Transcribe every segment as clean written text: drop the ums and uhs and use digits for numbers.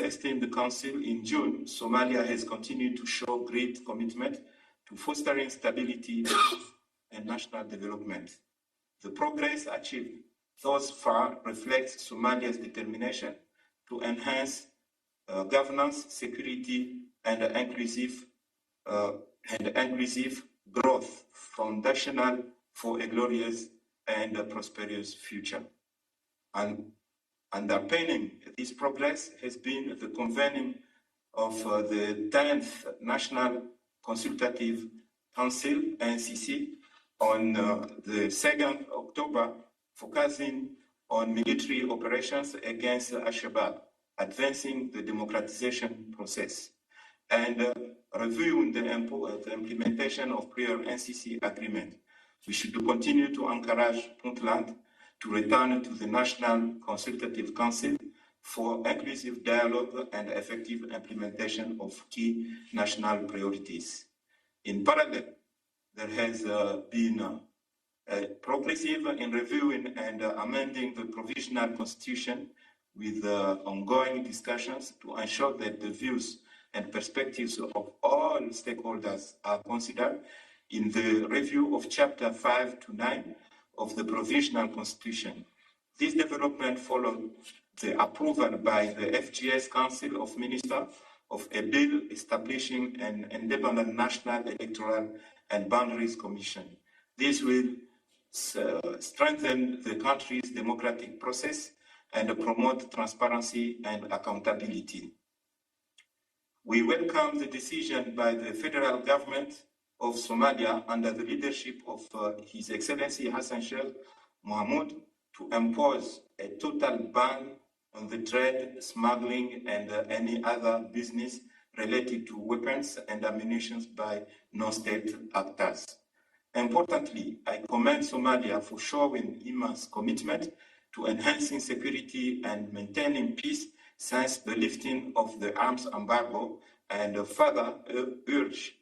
esteemed Council, in June, Somalia has continued to show great commitment to fostering stability and national development. The progress achieved thus far reflects Somalia's determination to enhance governance, security, and inclusive growth, foundational for a glorious and prosperous future. And underpinning this progress has been the convening of the 10th National Consultative Council, NCC, on the 2nd October, focusing on military operations against Al-Shabaab, advancing the democratization process, and reviewing the implementation of prior NCC agreement. We should continue to encourage Puntland to return to the National Consultative Council for inclusive dialogue and effective implementation of key national priorities. In parallel, there has been progressive in reviewing and amending the provisional constitution with ongoing discussions to ensure that the views and perspectives of all stakeholders are considered in the review of Chapter 5 to 9 of the Provisional Constitution. This development followed the approval by the FGS Council of Ministers of a bill establishing an independent National Electoral and Boundaries Commission. This will strengthen the country's democratic process and promote transparency and accountability. We welcome the decision by the federal government of Somalia under the leadership of His Excellency Hassan Sheikh Mohamud to impose a total ban on the trade, smuggling, and any other business related to weapons and ammunition by non-state actors. Importantly, I commend Somalia for showing immense commitment to enhancing security and maintaining peace since the lifting of the arms embargo, and further urge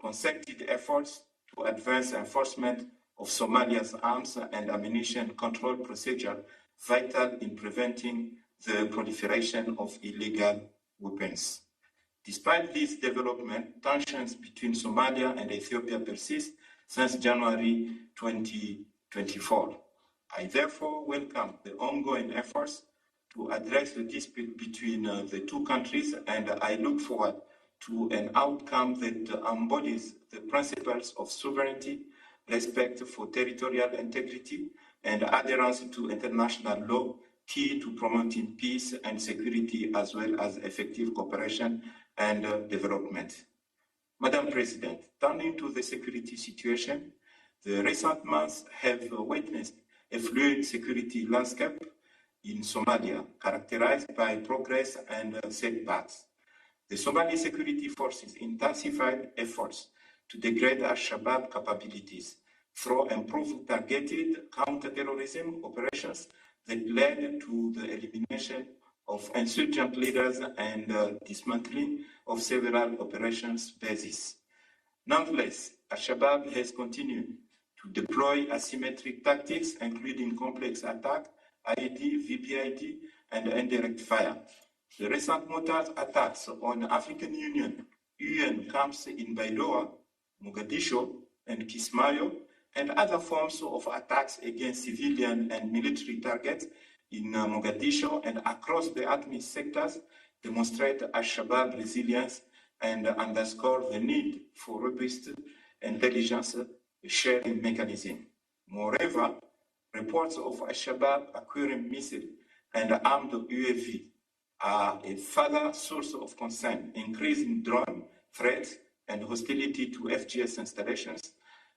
concerted efforts to advance enforcement of Somalia's arms and ammunition control procedure, vital in preventing the proliferation of illegal weapons. Despite this development, tensions between Somalia and Ethiopia persist since January 2024. I therefore welcome the ongoing efforts to address the dispute between the two countries, and I look forward to an outcome that embodies the principles of sovereignty, respect for territorial integrity, and adherence to international law, key to promoting peace and security as well as effective cooperation and development. Madam President, turning to the security situation, the recent months have witnessed a fluid security landscape in Somalia, characterized by progress and setbacks. The Somali security forces intensified efforts to degrade Al-Shabaab capabilities through improved targeted counter-terrorism operations that led to the elimination of insurgent leaders and dismantling of several operations bases. Nonetheless, Al-Shabaab has continued to deploy asymmetric tactics, including complex attack, IED, VPID, and indirect fire. The recent mortar attacks on African Union UN camps in Baidoa, Mogadishu, and Kismayo, and other forms of attacks against civilian and military targets in Mogadishu and across the ATMI sectors demonstrate Al-Shabaab resilience and underscore the need for robust intelligence sharing mechanism. Moreover, reports of Al-Shabaab acquiring missiles and armed UAV are a further source of concern, increasing drone threats and hostility to FGS installations,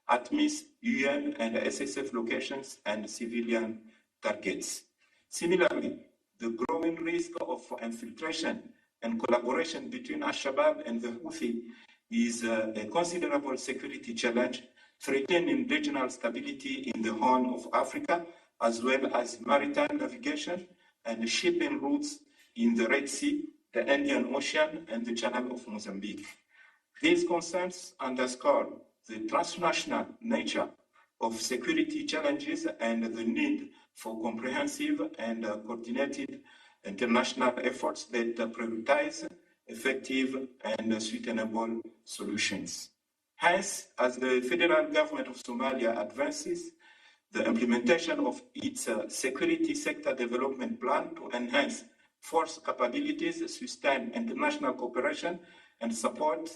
ATMIS, UN, and SSF locations and civilian targets. Similarly, the growing risk of infiltration and collaboration between Al-Shabaab and the Houthi is a considerable security challenge, threatening regional stability in the Horn of Africa, as well as maritime navigation and shipping routes in the Red Sea, the Indian Ocean, and the Channel of Mozambique. These concerns underscore the transnational nature of security challenges and the need for comprehensive and coordinated international efforts that prioritize effective and sustainable solutions. Hence, as the federal government of Somalia advances the implementation of its security sector development plan to enhance force capabilities, sustain international cooperation, and support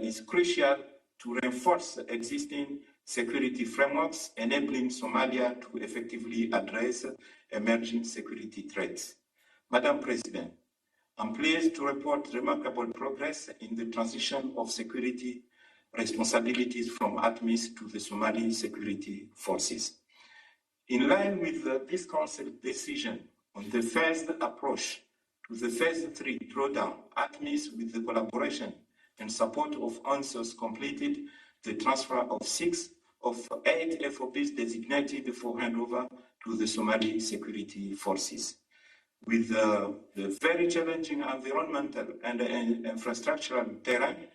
is crucial to reinforce existing security frameworks, enabling Somalia to effectively address emerging security threats. Madam President, I'm pleased to report remarkable progress in the transition of security responsibilities from ATMIS to the Somali security forces. In line with this Council decision on the phased approach to the Phase 3 drawdown, ATMIS, with the collaboration and support of ANSOS, completed the transfer of 6 of 8 FOBs designated for handover to the Somali security forces. With the very challenging environmental and infrastructural terrain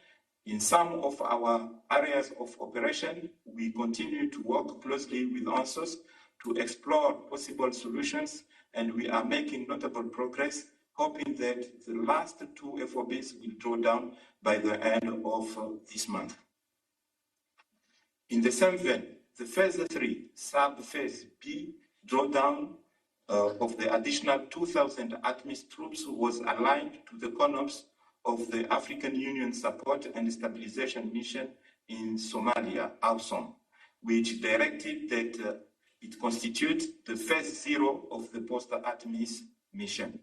in some of our areas of operation, we continue to work closely with ANSOS to explore possible solutions, and we are making notable progress, hoping that the last 2 FOBs will draw down by the end of this month. In the same vein, the Phase 3 sub-Phase B drawdown of the additional 2,000 ATMIS troops was aligned to the CONOPS of the African Union Support and Stabilization Mission in Somalia, AUSOM, which directed that it constitutes the Phase 0 of the post-ATMIS mission.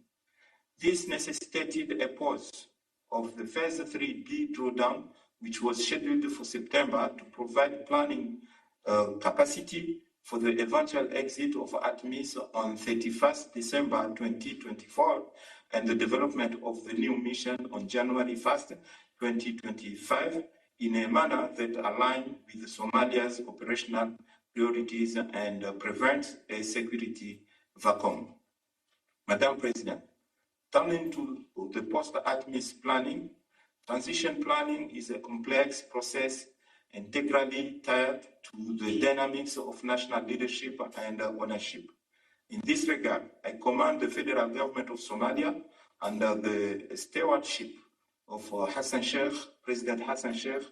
This necessitated a pause of the Phase 3B drawdown, which was scheduled for September, to provide planning capacity for the eventual exit of ATMIS on 31st December 2024 and the development of the new mission on January 1st, 2025 in a manner that aligns with Somalia's operational priorities and prevents a security vacuum. Madam President, turning to the post-ATMIS planning, transition planning is a complex process integrally tied to the dynamics of national leadership and ownership. In this regard, I commend the federal government of Somalia under the stewardship of President Hassan Sheikh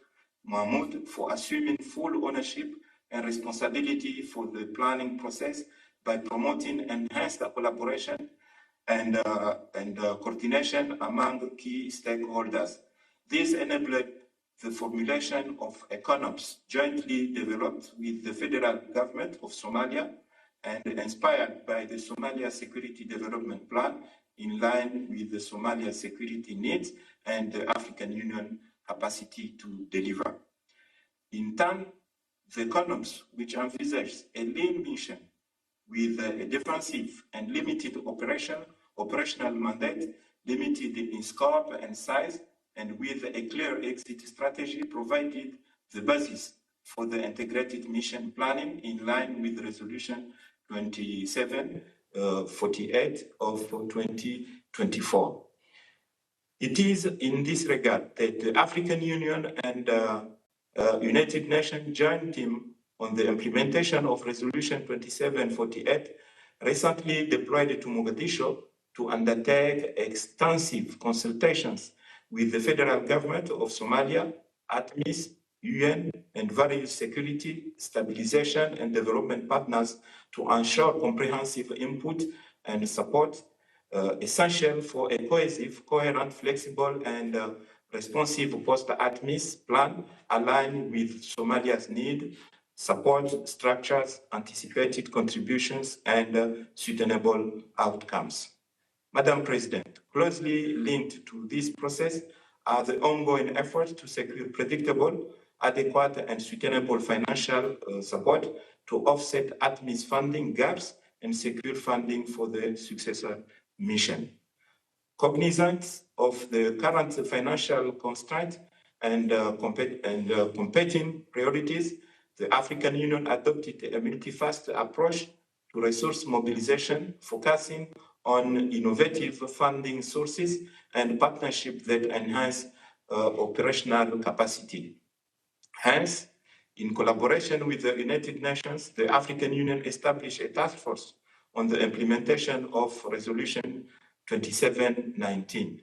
Mahmoud, for assuming full ownership and responsibility for the planning process by promoting enhanced collaboration and coordination among key stakeholders. This enabled the formulation of CONOPS jointly developed with the federal government of Somalia and inspired by the Somalia Security Development Plan in line with the Somalia security needs and the African Union capacity to deliver. In turn, the CONOPS, which envisages a lean mission with a defensive and limited operational mandate, limited in scope and size, and with a clear exit strategy, provided the basis for the integrated mission planning in line with Resolution 2748 of 2024. It is in this regard that the African Union and United Nations joint team on the implementation of Resolution 2748 recently deployed to Mogadishu to undertake extensive consultations with the federal government of Somalia, ATMIS, UN, and various security, stabilization, and development partners to ensure comprehensive input and support essential for a cohesive, coherent, flexible, and responsive post-ATMIS plan aligned with Somalia's need, support structures, anticipated contributions, and sustainable outcomes. Madam President, closely linked to this process are the ongoing efforts to secure predictable, adequate, and sustainable financial support to offset ATMIS funding gaps and secure funding for the successor mission. Cognizant of the current financial constraints and competing priorities, the African Union adopted a multi-phased approach to resource mobilization, focusing on innovative funding sources and partnerships that enhance operational capacity. Hence, in collaboration with the United Nations, the African Union established a task force on the implementation of Resolution 2719.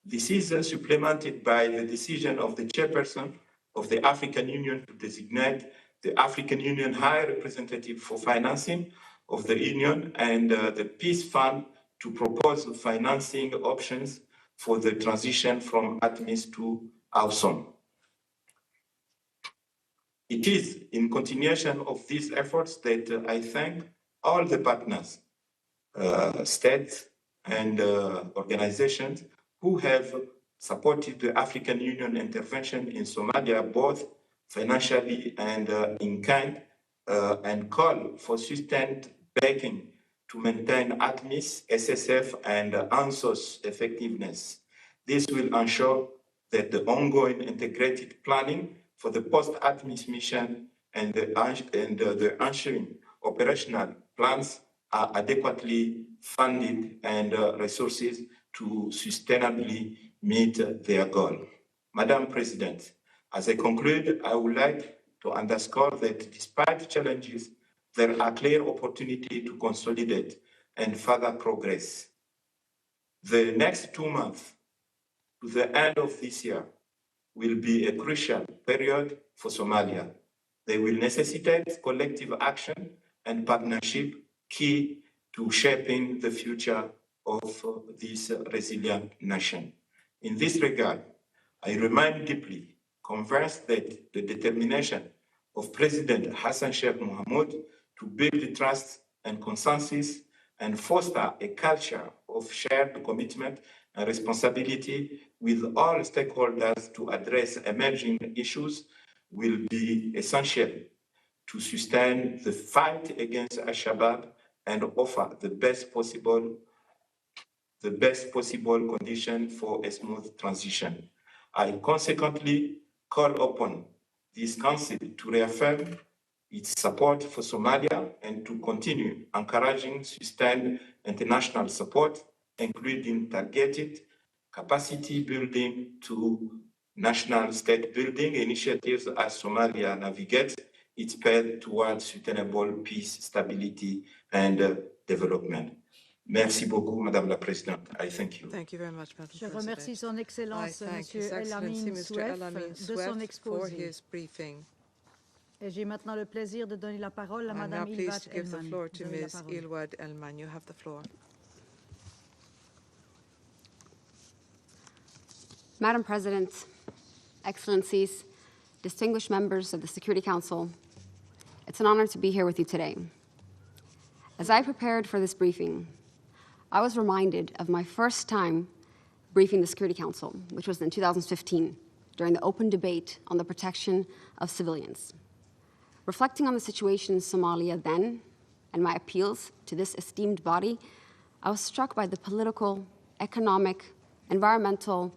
This is supplemented by the decision of the chairperson of the African Union to designate the African Union High Representative for Financing of the Union and the Peace Fund to propose financing options for the transition from ATMIS to AUSOM. It is in continuation of these efforts that I thank all the partners, states and organizations who have supported the African Union intervention in Somalia, both financially and in kind, and call for sustained backing to maintain ATMIS, SSF, and ANSOS effectiveness. This will ensure that the ongoing integrated planning for the post-ATMIS mission and the ensuing operational plans are adequately funded and resources to sustainably meet their goal. Madam President, as I conclude, I would like to underscore that despite challenges, there are clear opportunities to consolidate and further progress. The next 2 months to the end of this year will be a crucial period for Somalia. They will necessitate collective action and partnership key to shaping the future of this resilient nation. In this regard, I remain deeply convinced that the determination of President Hassan Sheikh Mohamud to build trust and consensus and foster a culture of shared commitment and responsibility with all stakeholders to address emerging issues will be essential to sustain the fight against Al-Shabaab and offer the best possible condition for a smooth transition. I consequently call upon this Council to reaffirm its support for Somalia and to continue encouraging sustained international support, including targeted capacity building to national state building initiatives as Somalia navigates its path towards sustainable peace, stability, and development. Merci beaucoup, Madame la Présidente. I thank you. Thank you very much, Madam Je President. remercie Son Excellence, I thank Monsieur His Excellency, Elamine Mr. Elamine Souef, de son Souef, for exposé. his briefing. Et j'ai maintenant le plaisir de donner la parole à I'm now Madame pleased Ilvat to give the Elman. floor to Vous avez la Ms. parole. Ilwad Elman. You have the floor. Madam President, Excellencies, distinguished members of the Security Council, it's an honor to be here with you today. As I prepared for this briefing, I was reminded of my first time briefing the Security Council, which was in 2015, during the open debate on the protection of civilians. Reflecting on the situation in Somalia then, and my appeals to this esteemed body, I was struck by the political, economic, environmental,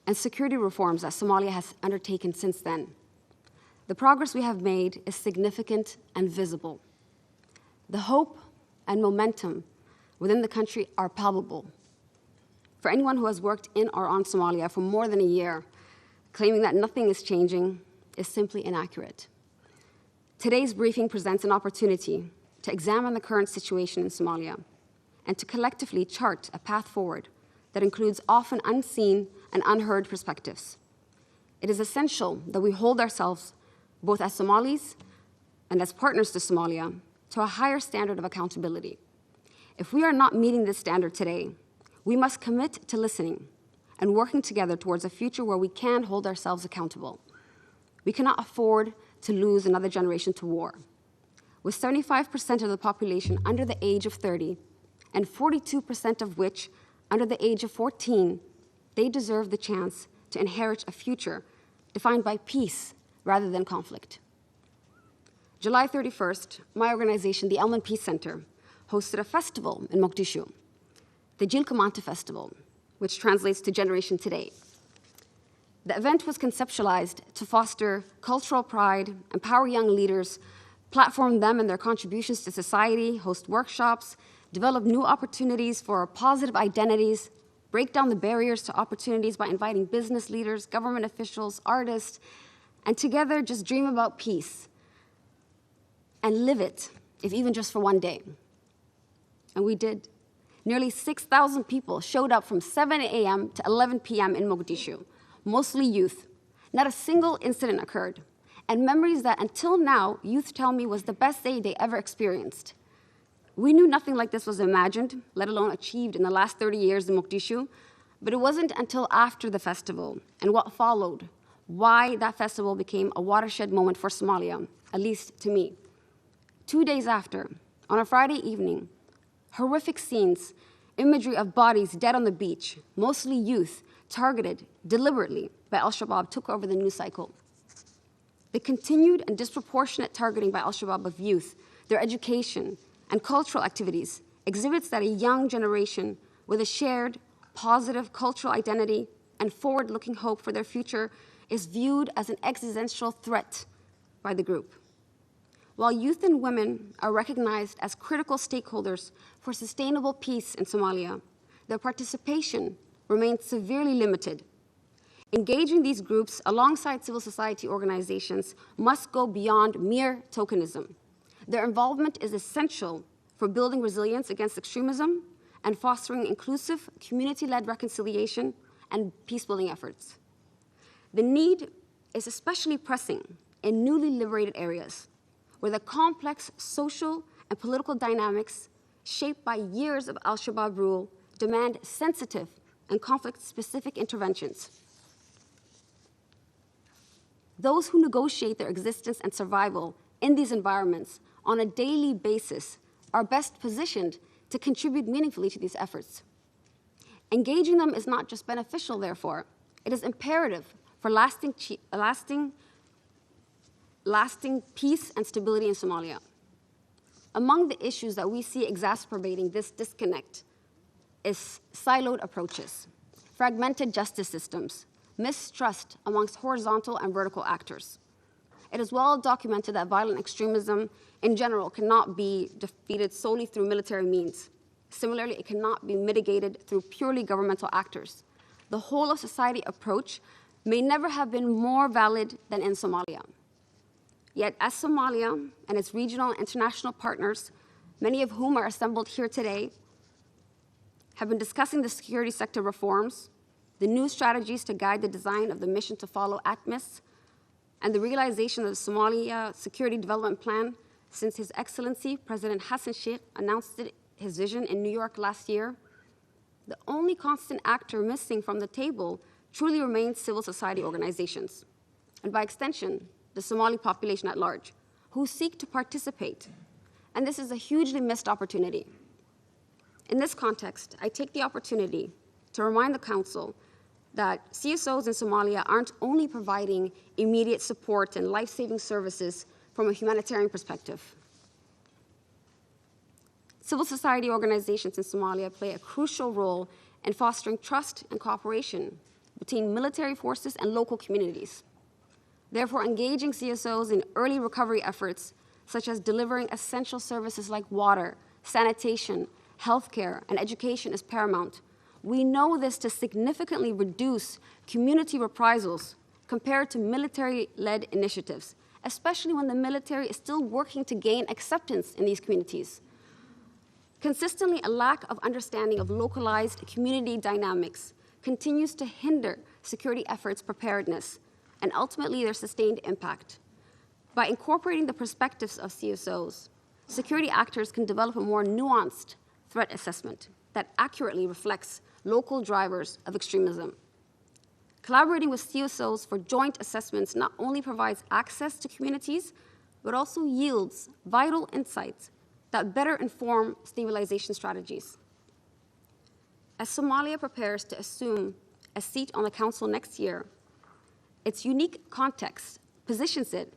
and security reforms that Somalia has undertaken since then. The progress we have made is significant and visible. The hope and momentum within the country are palpable. For anyone who has worked in or on Somalia for more than a year, claiming that nothing is changing is simply inaccurate. Today's briefing presents an opportunity to examine the current situation in Somalia and to collectively chart a path forward that includes often unseen and unheard perspectives. It is essential that we hold ourselves, both as Somalis and as partners to Somalia, to a higher standard of accountability. If we are not meeting this standard today, we must commit to listening and working together towards a future where we can hold ourselves accountable. We cannot afford to lose another generation to war. With 75% of the population under the age of 30 and 42% of which under the age of 14, they deserve the chance to inherit a future defined by peace rather than conflict. July 31st, my organization, the Elman Peace Center, hosted a festival in Mogadishu, the Jilkamanta Festival, which translates to Generation Today. The event was conceptualized to foster cultural pride, empower young leaders, platform them in their contributions to society, host workshops, develop new opportunities for positive identities, break down the barriers to opportunities by inviting business leaders, government officials, artists, and together just dream about peace and live it, if even just for one day. And we did. Nearly 6,000 people showed up from 7 a.m. to 11 p.m. in Mogadishu, mostly youth. Not a single incident occurred, and memories that until now youth tell me was the best day they ever experienced. We knew nothing like this was imagined, let alone achieved in the last 30 years in Mogadishu, but it wasn't until after the festival and what followed why that festival became a watershed moment for Somalia, at least to me. 2 days after, on a Friday evening, horrific scenes, imagery of bodies dead on the beach, mostly youth, targeted deliberately by al-Shabaab took over the news cycle. The continued and disproportionate targeting by al-Shabaab of youth, their education, and cultural activities exhibits that a young generation with a shared, positive cultural identity and forward-looking hope for their future is viewed as an existential threat by the group. While youth and women are recognized as critical stakeholders for sustainable peace in Somalia, their participation remains severely limited. Engaging these groups alongside civil society organizations must go beyond mere tokenism. Their involvement is essential for building resilience against extremism and fostering inclusive, community-led reconciliation and peace-building efforts. The need is especially pressing in newly liberated areas, where the complex social and political dynamics shaped by years of al-Shabaab rule demand sensitive and conflict-specific interventions. Those who negotiate their existence and survival in these environments on a daily basis are best positioned to contribute meaningfully to these efforts. Engaging them is not just beneficial, therefore, it is imperative for lasting peace and stability in Somalia. Among the issues that we see exacerbating this disconnect is siloed approaches, fragmented justice systems, mistrust amongst horizontal and vertical actors. It is well documented that violent extremism in general cannot be defeated solely through military means. Similarly, it cannot be mitigated through purely governmental actors. The whole of society approach may never have been more valid than in Somalia. Yet, as Somalia and its regional and international partners, many of whom are assembled here today, have been discussing the security sector reforms, the new strategies to guide the design of the mission to follow ATMIS, and the realization of the Somalia Security Development Plan since His Excellency President Hassan Sheikh announced his vision in New York last year, the only constant actor missing from the table truly remains civil society organizations, and by extension, the Somali population at large, who seek to participate. And this is a hugely missed opportunity. In this context, I take the opportunity to remind the Council that CSOs in Somalia aren't only providing immediate support and life-saving services from a humanitarian perspective. Civil society organizations in Somalia play a crucial role in fostering trust and cooperation between military forces and local communities. Therefore, engaging CSOs in early recovery efforts, such as delivering essential services like water, sanitation, healthcare, and education is paramount. We know this to significantly reduce community reprisals compared to military-led initiatives, especially when the military is still working to gain acceptance in these communities. Consistently, a lack of understanding of localized community dynamics continues to hinder security efforts' preparedness and ultimately their sustained impact. By incorporating the perspectives of CSOs, security actors can develop a more nuanced threat assessment that accurately reflects local drivers of extremism. Collaborating with CSOs for joint assessments not only provides access to communities, but also yields vital insights that better inform stabilization strategies. As Somalia prepares to assume a seat on the Council next year, its unique context positions it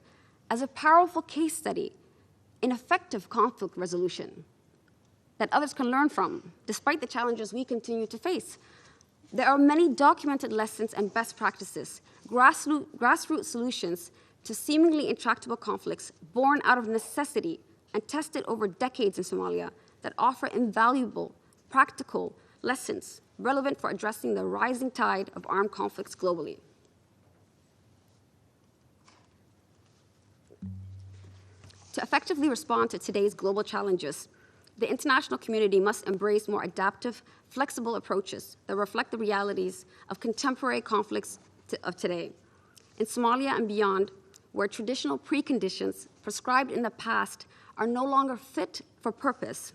as a powerful case study in effective conflict resolution that others can learn from, despite the challenges we continue to face. There are many documented lessons and best practices, grassroots solutions to seemingly intractable conflicts born out of necessity and tested over decades in Somalia that offer invaluable, practical lessons relevant for addressing the rising tide of armed conflicts globally. To effectively respond to today's global challenges, The international community must embrace more adaptive, flexible approaches that reflect the realities of contemporary conflicts of today. In Somalia and beyond, where traditional preconditions prescribed in the past are no longer fit for purpose,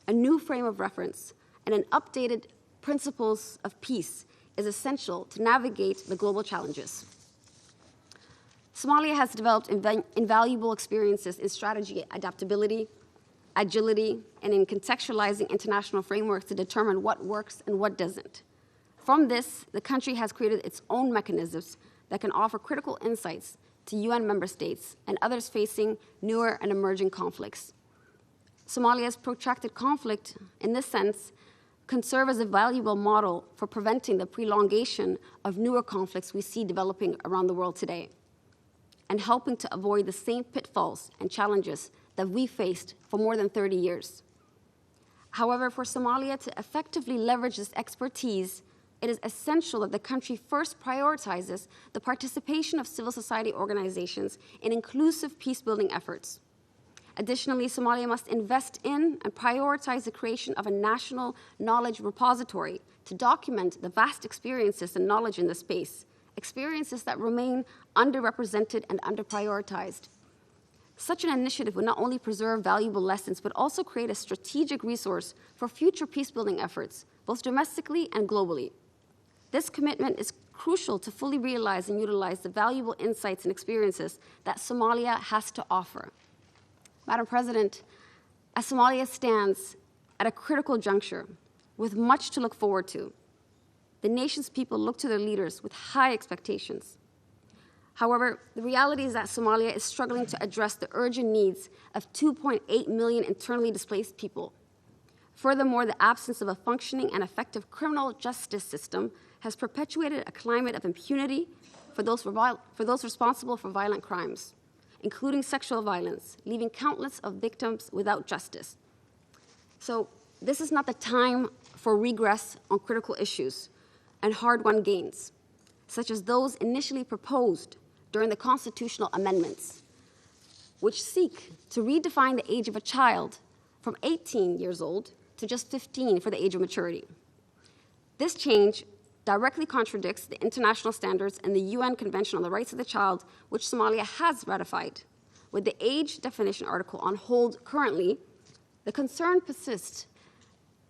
a new frame of reference and an updated principles of peace is essential to navigate the global challenges. Somalia has developed invaluable experiences in strategy adaptability, agility, and in contextualizing international frameworks to determine what works and what doesn't. From this, the country has created its own mechanisms that can offer critical insights to UN member states and others facing newer and emerging conflicts. Somalia's protracted conflict, in this sense, can serve as a valuable model for preventing the prolongation of newer conflicts we see developing around the world today, and helping to avoid the same pitfalls and challenges that we faced for more than 30 years. However, for Somalia to effectively leverage this expertise, it is essential that the country first prioritizes the participation of civil society organizations in inclusive peace-building efforts. Additionally, Somalia must invest in and prioritize the creation of a national knowledge repository to document the vast experiences and knowledge in the space, experiences that remain underrepresented and underprioritized. Such an initiative would not only preserve valuable lessons, but also create a strategic resource for future peace-building efforts, both domestically and globally. This commitment is crucial to fully realize and utilize the valuable insights and experiences that Somalia has to offer. Madam President, as Somalia stands at a critical juncture with much to look forward to, the nation's people look to their leaders with high expectations. However, the reality is that Somalia is struggling to address the urgent needs of 2.8 million internally displaced people. Furthermore, the absence of a functioning and effective criminal justice system has perpetuated a climate of impunity for those responsible for violent crimes, including sexual violence, leaving countless of victims without justice. So this is not the time for regress on critical issues and hard-won gains, such as those initially proposed during the constitutional amendments, which seek to redefine the age of a child from 18 years old to just 15 for the age of maturity. This change directly contradicts the international standards and the UN Convention on the Rights of the Child, which Somalia has ratified. With the age definition article on hold currently, the concern persists,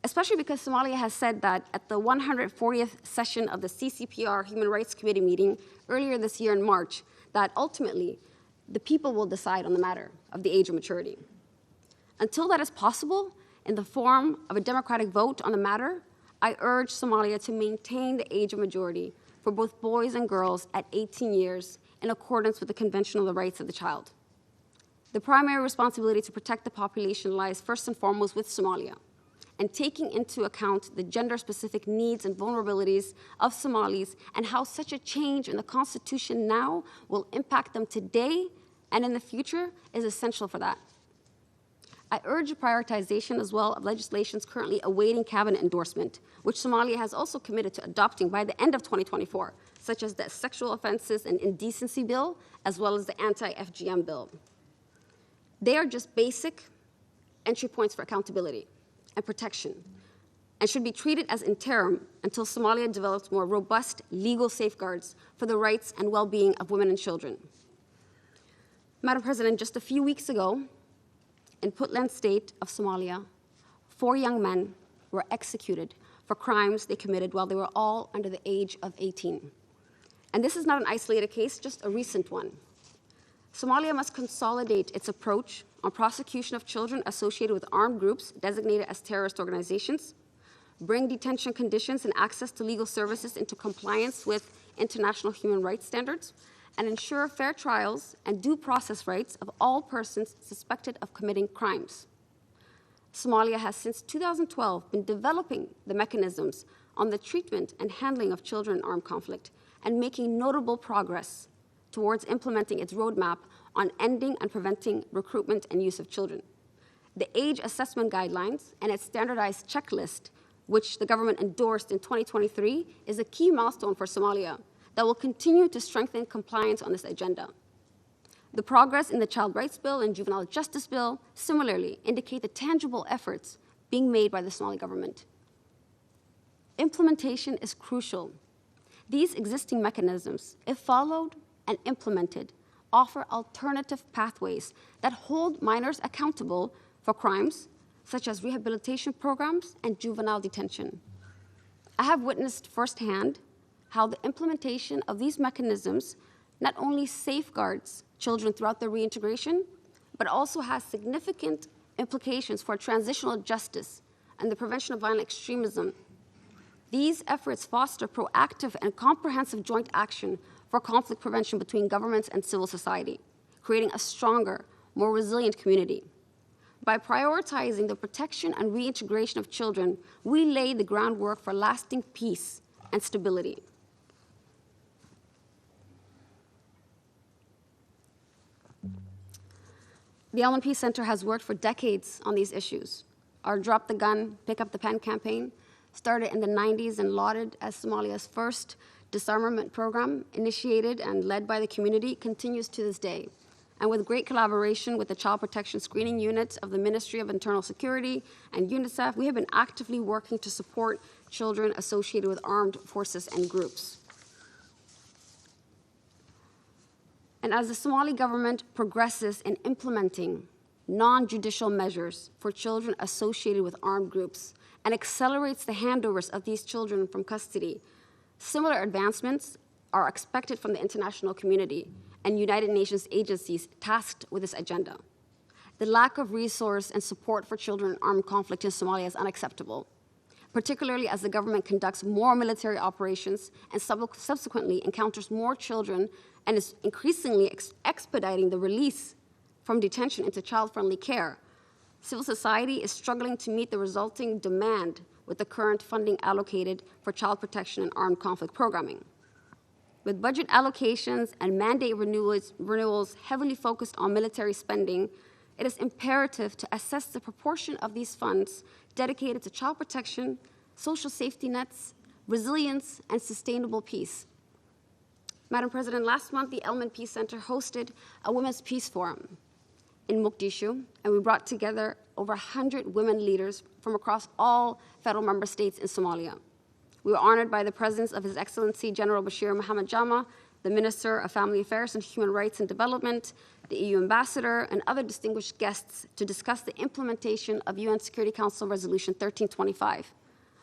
especially because Somalia has said that at the 140th session of the CCPR Human Rights Committee meeting earlier this year in March, that ultimately the people will decide on the matter of the age of maturity. Until that is possible, in the form of a democratic vote on the matter, I urge Somalia to maintain the age of majority for both boys and girls at 18 years in accordance with the Convention on the Rights of the Child. The primary responsibility to protect the population lies first and foremost with Somalia, and taking into account the gender-specific needs and vulnerabilities of Somalis and how such a change in the Constitution now will impact them today and in the future is essential for that. I urge a prioritization as well of legislations currently awaiting cabinet endorsement, which Somalia has also committed to adopting by the end of 2024, such as the Sexual Offenses and Indecency Bill, as well as the Anti-FGM Bill. They are just basic entry points for accountability and protection, and should be treated as interim until Somalia develops more robust legal safeguards for the rights and well-being of women and children. Madam President, just a few weeks ago, in Puntland State of Somalia, 4 young men were executed for crimes they committed while they were all under the age of 18. And this is not an isolated case, just a recent one. Somalia must consolidate its approach on prosecution of children associated with armed groups designated as terrorist organizations, bring detention conditions and access to legal services into compliance with international human rights standards, and ensure fair trials and due process rights of all persons suspected of committing crimes. Somalia has since 2012 been developing the mechanisms on the treatment and handling of children in armed conflict and making notable progress towards implementing its roadmap on ending and preventing recruitment and use of children. The age assessment guidelines and its standardized checklist, which the government endorsed in 2023, is a key milestone for Somalia that will continue to strengthen compliance on this agenda. The progress in the Child Rights Bill and Juvenile Justice Bill similarly indicate the tangible efforts being made by the Somali government. Implementation is crucial. These existing mechanisms, if followed and implemented, offer alternative pathways that hold minors accountable for crimes such as rehabilitation programs and juvenile detention. I have witnessed firsthand how the implementation of these mechanisms not only safeguards children throughout their reintegration, but also has significant implications for transitional justice and the prevention of violent extremism. These efforts foster proactive and comprehensive joint action for conflict prevention between governments and civil society, creating a stronger, more resilient community. By prioritizing the protection and reintegration of children, we lay the groundwork for lasting peace and stability. The Elman Peace Center has worked for decades on these issues. Our Drop the Gun, Pick Up the Pen campaign started in the 90s and lauded as Somalia's first disarmament program, initiated and led by the community, continues to this day. And with great collaboration with the Child Protection Screening Unit of the Ministry of Internal Security and UNICEF, we have been actively working to support children associated with armed forces and groups. And as the Somali government progresses in implementing non-judicial measures for children associated with armed groups and accelerates the handovers of these children from custody, similar advancements are expected from the international community and United Nations agencies tasked with this agenda. The lack of resource and support for children in armed conflict in Somalia is unacceptable, particularly as the government conducts more military operations and subsequently encounters more children and is increasingly expediting the release from detention into child-friendly care. Civil society is struggling to meet the resulting demand with the current funding allocated for child protection and armed conflict programming. With budget allocations and mandate renewals heavily focused on military spending, it is imperative to assess the proportion of these funds dedicated to child protection, social safety nets, resilience, and sustainable peace. Madam President, last month, the Elman Peace Center hosted a Women's Peace Forum in Mogadishu, and we brought together over 100 women leaders from across all federal member states in Somalia. We were honored by the presence of His Excellency General Bashir Mohammed Jama, the Minister of Family Affairs and Human Rights and Development, the EU Ambassador, and other distinguished guests to discuss the implementation of UN Security Council Resolution 1325.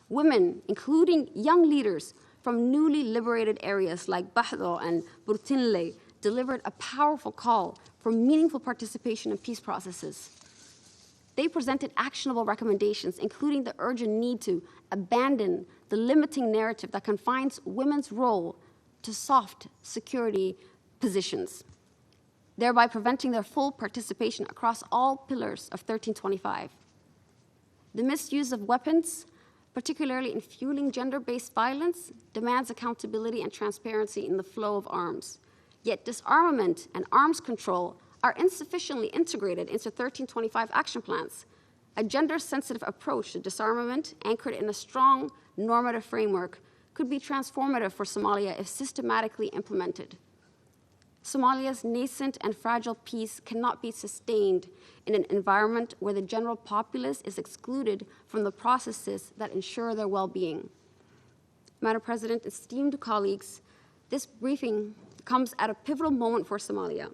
Women, including young leaders from newly liberated areas like Bahdo and Burtinle, delivered a powerful call for meaningful participation in peace processes. They presented actionable recommendations, including the urgent need to abandon the limiting narrative that confines women's role to soft security positions, thereby preventing their full participation across all pillars of 1325. The misuse of weapons, particularly in fueling gender-based violence, demands accountability and transparency in the flow of arms. Yet disarmament and arms control are insufficiently integrated into 1325 action plans. A gender-sensitive approach to disarmament, anchored in a strong normative framework, could be transformative for Somalia if systematically implemented. Somalia's nascent and fragile peace cannot be sustained in an environment where the general populace is excluded from the processes that ensure their well-being. Madam President, esteemed colleagues, this briefing comes at a pivotal moment for Somalia.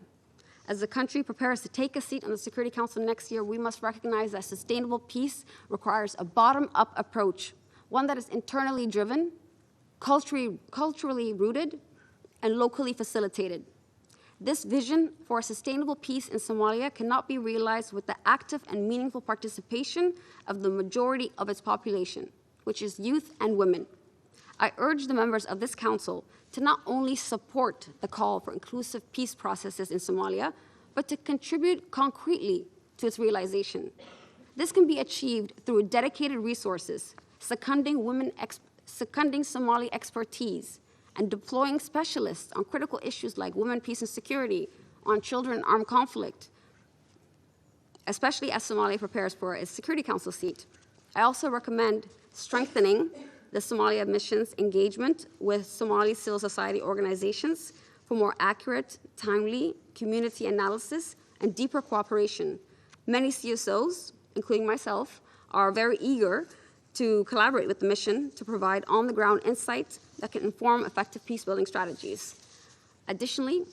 As the country prepares to take a seat on the Security Council next year, we must recognize that sustainable peace requires a bottom-up approach, one that is internally driven, culturally rooted, and locally facilitated. This vision for a sustainable peace in Somalia cannot be realized with the active and meaningful participation of the majority of its population, which is youth and women. I urge the members of this council to not only support the call for inclusive peace processes in Somalia, but to contribute concretely to its realization. This can be achieved through dedicated resources, seconding Somali expertise, and deploying specialists on critical issues like women, peace, and security, on children and armed conflict, especially as Somalia prepares for its Security Council seat. I also recommend strengthening the Somalia mission's engagement with Somali civil society organizations, for more accurate, timely community analysis and deeper cooperation. Many CSOs, including myself, are very eager to collaborate with the mission to provide on-the-ground insights that can inform effective peace-building strategies. Additionally,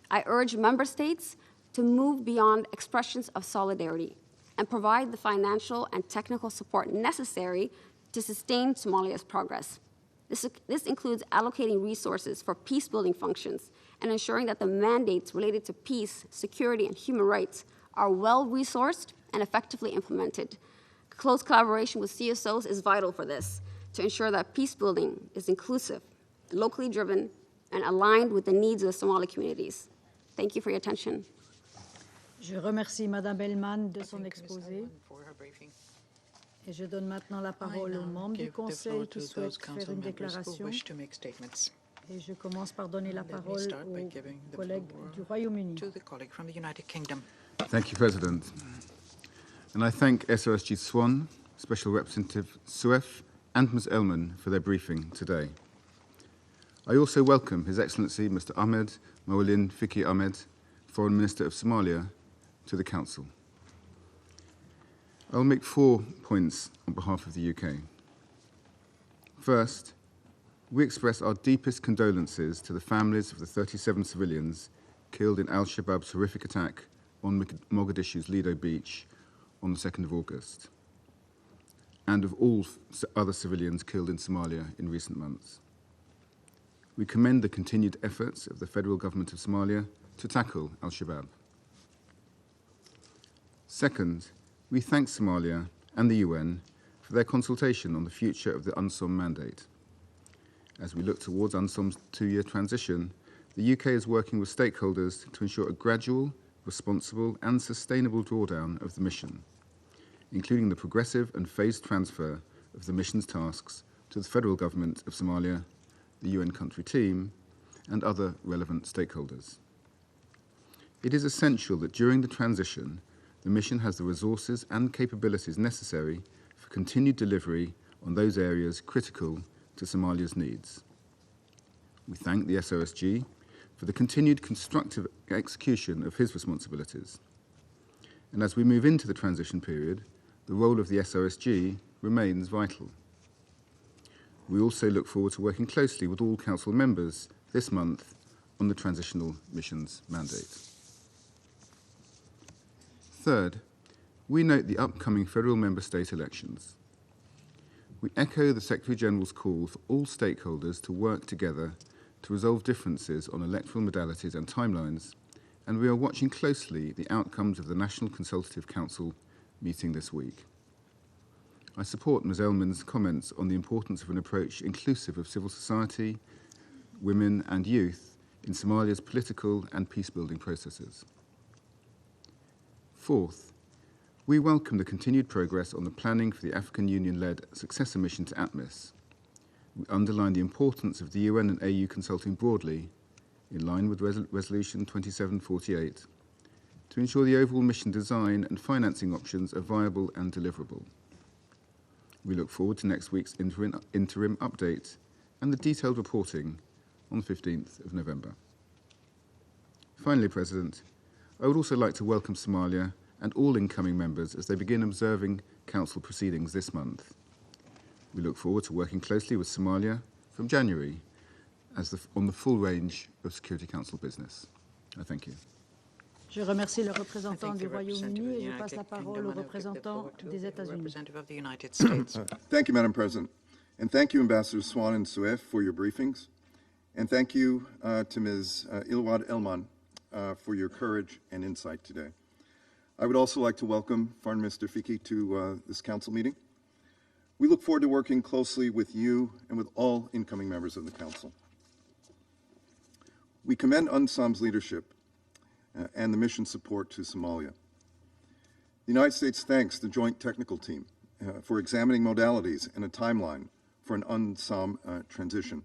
I urge member states to move beyond expressions of solidarity and provide the financial and technical support necessary to sustain Somalia's progress. This includes allocating resources for peace-building functions and ensuring that the mandates related to peace, security, and human rights are well-resourced and effectively implemented. Close collaboration with CSOs is vital for this, to ensure that peace-building is inclusive, locally driven, and aligned with the needs of the Somali communities. Thank you for your attention. Je remercie Madame Bellman de son exposé For her briefing. et je donne maintenant la parole aux membres du Conseil qui souhaitent faire une déclaration. Et je commence par donner la parole au collègue du Royaume-Uni. To the colleague from the United Kingdom. Thank you, President. And I thank SOSG Swan, Special Representative Suef, and Ms. Elman for their briefing today. I also welcome His Excellency Mr. Ahmed Mawalin Fiki Ahmed, Foreign Minister of Somalia, to the Council. I'll make 4 points on behalf of the UK. First, we express our deepest condolences to the families of the 37 civilians killed in al-Shabaab's horrific attack on Mogadishu's Lido beach on the 2nd of August, and of all other civilians killed in Somalia in recent months. We commend the continued efforts of the federal government of Somalia to tackle al-Shabaab. Second, we thank Somalia and the UN for their consultation on the future of the UNSOM mandate. As we look towards UNSOM's 2-year transition, the UK is working with stakeholders to ensure a gradual, responsible and sustainable drawdown of the mission, including the progressive and phased transfer of the mission's tasks to the federal government of Somalia, the UN country team, and other relevant stakeholders. It is essential that during the transition, the mission has the resources and capabilities necessary for continued delivery on those areas critical to Somalia's needs. We thank the SOSG for the continued constructive execution of his responsibilities. And as we move into the transition period, the role of the SOSG remains vital. We also look forward to working closely with all Council members this month on the transitional mission's mandate. Third, we note the upcoming federal member state elections. We echo the Secretary-General's call for all stakeholders to work together to resolve differences on electoral modalities and timelines, and we are watching closely the outcomes of the National Consultative Council meeting this week. I support Ms. Elman's comments on the importance of an approach inclusive of civil society, women and youth in Somalia's political and peace-building processes. Fourth, we welcome the continued progress on the planning for the African Union-led successor mission to ATMIS. We underline the importance of the UN and AU consulting broadly, in line with Resolution 2748, to ensure the overall mission design and financing options are viable and deliverable. We look forward to next week's interim update and the detailed reporting on the 15th of November. Finally, President, I would also like to welcome Somalia and all incoming members as they begin observing Council proceedings this month. We look forward to working closely with Somalia from January on the full range of Security Council business. I thank you. Je remercie le représentant du Royaume-Uni et je passe la parole au représentant des États-Unis. Thank you, Madam President. And thank you, Ambassadors Swan and Suef, for your briefings. And thank you to Ms. Ilwad Elman for your courage and insight today. I would also like to welcome Foreign Minister Fiki to this Council meeting. We look forward to working closely with you and with all incoming members of the Council. We commend UNSOM's leadership and the mission support to Somalia. The United States thanks the Joint Technical Team for examining modalities and a timeline for an UNSOM transition.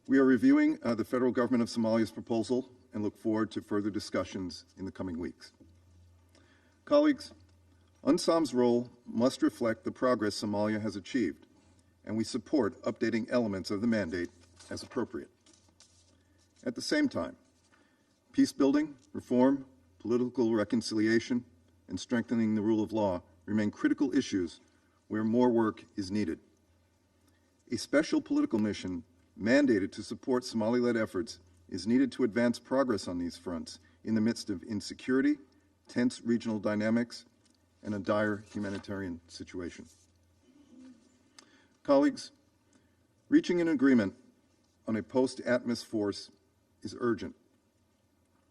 We are reviewing the federal government of Somalia's proposal and look forward to further discussions in the coming weeks. Colleagues, UNSOM's role must reflect the progress Somalia has achieved, and we support updating elements of the mandate as appropriate. At the same time, peace building, reform, political reconciliation, and strengthening the rule of law remain critical issues where more work is needed. A special political mission mandated to support Somali-led efforts is needed to advance progress on these fronts in the midst of insecurity, tense regional dynamics, and a dire humanitarian situation. Colleagues, reaching an agreement on a post-ATMIS force is urgent.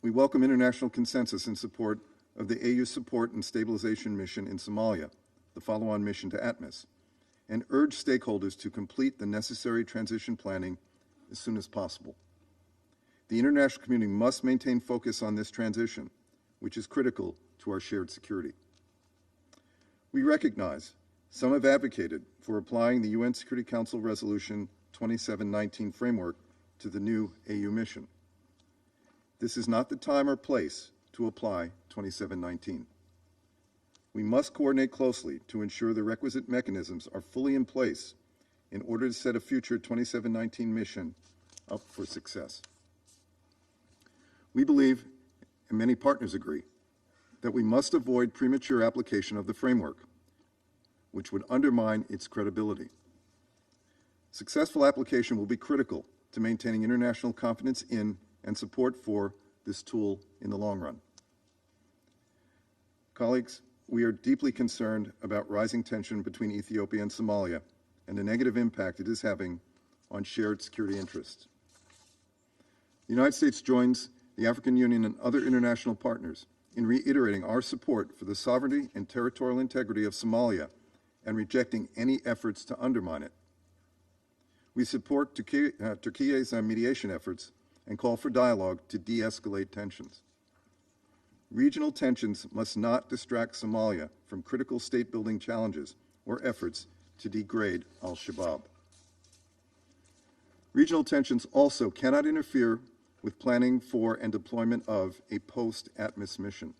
We welcome international consensus in support of the AU Support and Stabilization Mission in Somalia, the follow-on mission to ATMIS, and urge stakeholders to complete the necessary transition planning as soon as possible. The international community must maintain focus on this transition, which is critical to our shared security. We recognize some have advocated for applying the UN Security Council Resolution 2719 framework to the new AU mission. This is not the time or place to apply 2719. We must coordinate closely to ensure the requisite mechanisms are fully in place in order to set a future 2719 mission up for success. We believe, and many partners agree, that we must avoid premature application of the framework, which would undermine its credibility. Successful application will be critical to maintaining international confidence in and support for this tool in the long run. Colleagues, we are deeply concerned about rising tension between Ethiopia and Somalia and the negative impact it is having on shared security interests. The United States joins the African Union and other international partners in reiterating our support for the sovereignty and territorial integrity of Somalia and rejecting any efforts to undermine it. We support Turkey's mediation efforts and call for dialogue to de-escalate tensions. Regional tensions must not distract Somalia from critical state-building challenges or efforts to degrade al-Shabaab. Regional tensions also cannot interfere with planning for and deployment of a post-ATMIS mission.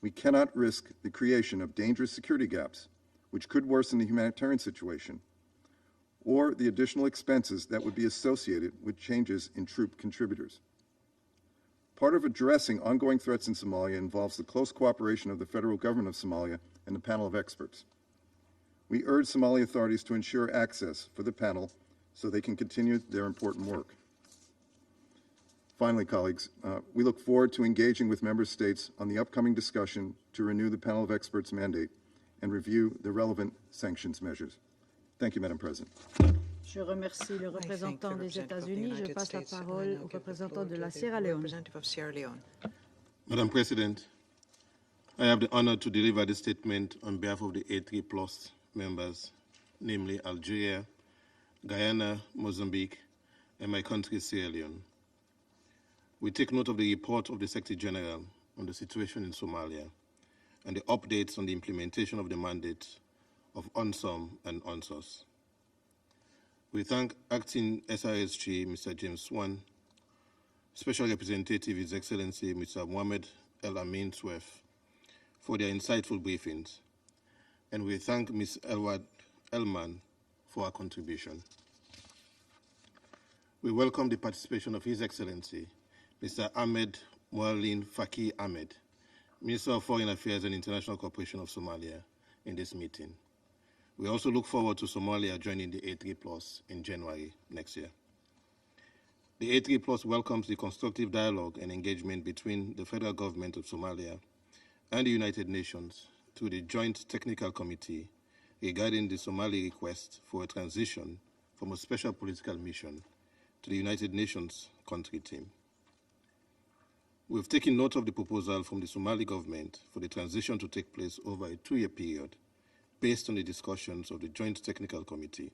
We cannot risk the creation of dangerous security gaps, which could worsen the humanitarian situation, or the additional expenses that would be associated with changes in troop contributors. Part of addressing ongoing threats in Somalia involves the close cooperation of the federal government of Somalia and the panel of experts. We urge Somali authorities to ensure access for the panel so they can continue their important work. Finally, colleagues, we look forward to engaging with member states on the upcoming discussion to renew the panel of experts mandate and review the relevant sanctions measures. Thank you, Madam President. Je remercie le représentant des États-Unis. Je passe la parole au représentant de la Sierra Leone. Madam President, I have the honor to deliver this statement on behalf of the A3+ members, namely Algeria, Guyana, Mozambique, and my country, Sierra Leone. We take note of the report of the Secretary General on the situation in Somalia and the updates on the implementation of the mandate of UNSOM and UNSOS. We thank Acting SRSG, Mr. James Swan, Special Representative, His Excellency, Mr. Mohamed El Amin Swef, for their insightful briefings, and we thank Ms. Elwad Elman for her contribution. We welcome the participation of His Excellency, Mr. Ahmed Mualin Faki Ahmed, Minister of Foreign Affairs and International Cooperation of Somalia, in this meeting. We also look forward to Somalia joining the A3+ in January next year. The A3+ welcomes the constructive dialogue and engagement between the federal government of Somalia and the United Nations through the Joint Technical Committee regarding the Somali request for a transition from a special political mission to the United Nations country team. We have taken note of the proposal from the Somali government for the transition to take place over a 2-year period based on the discussions of the Joint Technical Committee.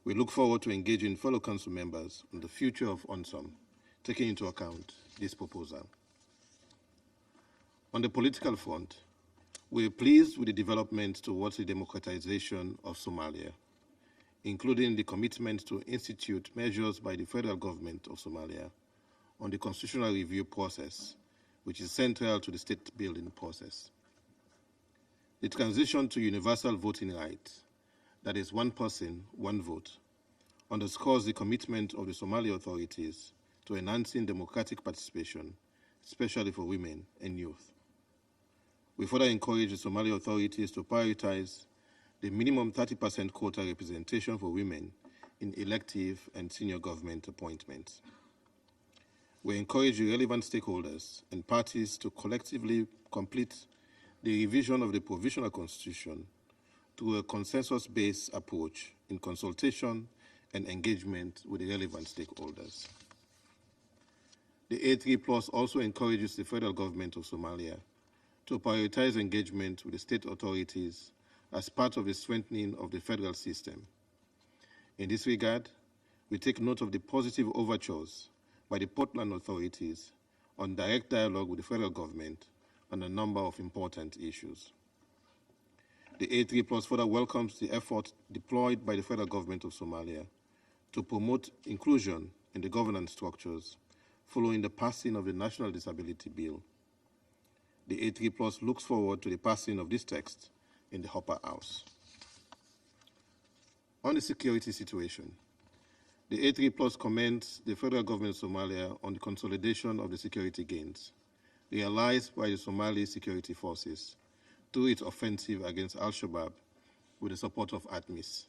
We look forward to engaging fellow council members on the future of UNSOM, taking into account this proposal. On the political front, we are pleased with the developments towards the democratization of Somalia, including the commitment to institute measures by the federal government of Somalia on the constitutional review process, which is central to the state-building process. The transition to universal voting rights, that is one person, one vote, underscores the commitment of the Somali authorities to enhancing democratic participation, especially for women and youth. We further encourage the Somali authorities to prioritize the minimum 30% quota representation for women in elective and senior government appointments. We encourage the relevant stakeholders and parties to collectively complete the revision of the provisional constitution through a consensus-based approach in consultation and engagement with the relevant stakeholders. The A3+ also encourages the federal government of Somalia to prioritize engagement with the state authorities as part of the strengthening of the federal system. In this regard, we take note of the positive overtures by the Portland authorities on direct dialogue with the federal government on a number of important issues. The A3+ further welcomes the effort deployed by the federal government of Somalia to promote inclusion in the governance structures following the passing of the National Disability Bill. The A3+ looks forward to the passing of this text in the upper house. On the security situation, the A3+ commends the federal government of Somalia on the consolidation of the security gains realized by the Somali security forces through its offensive against Al-Shabaab with the support of ATMIS.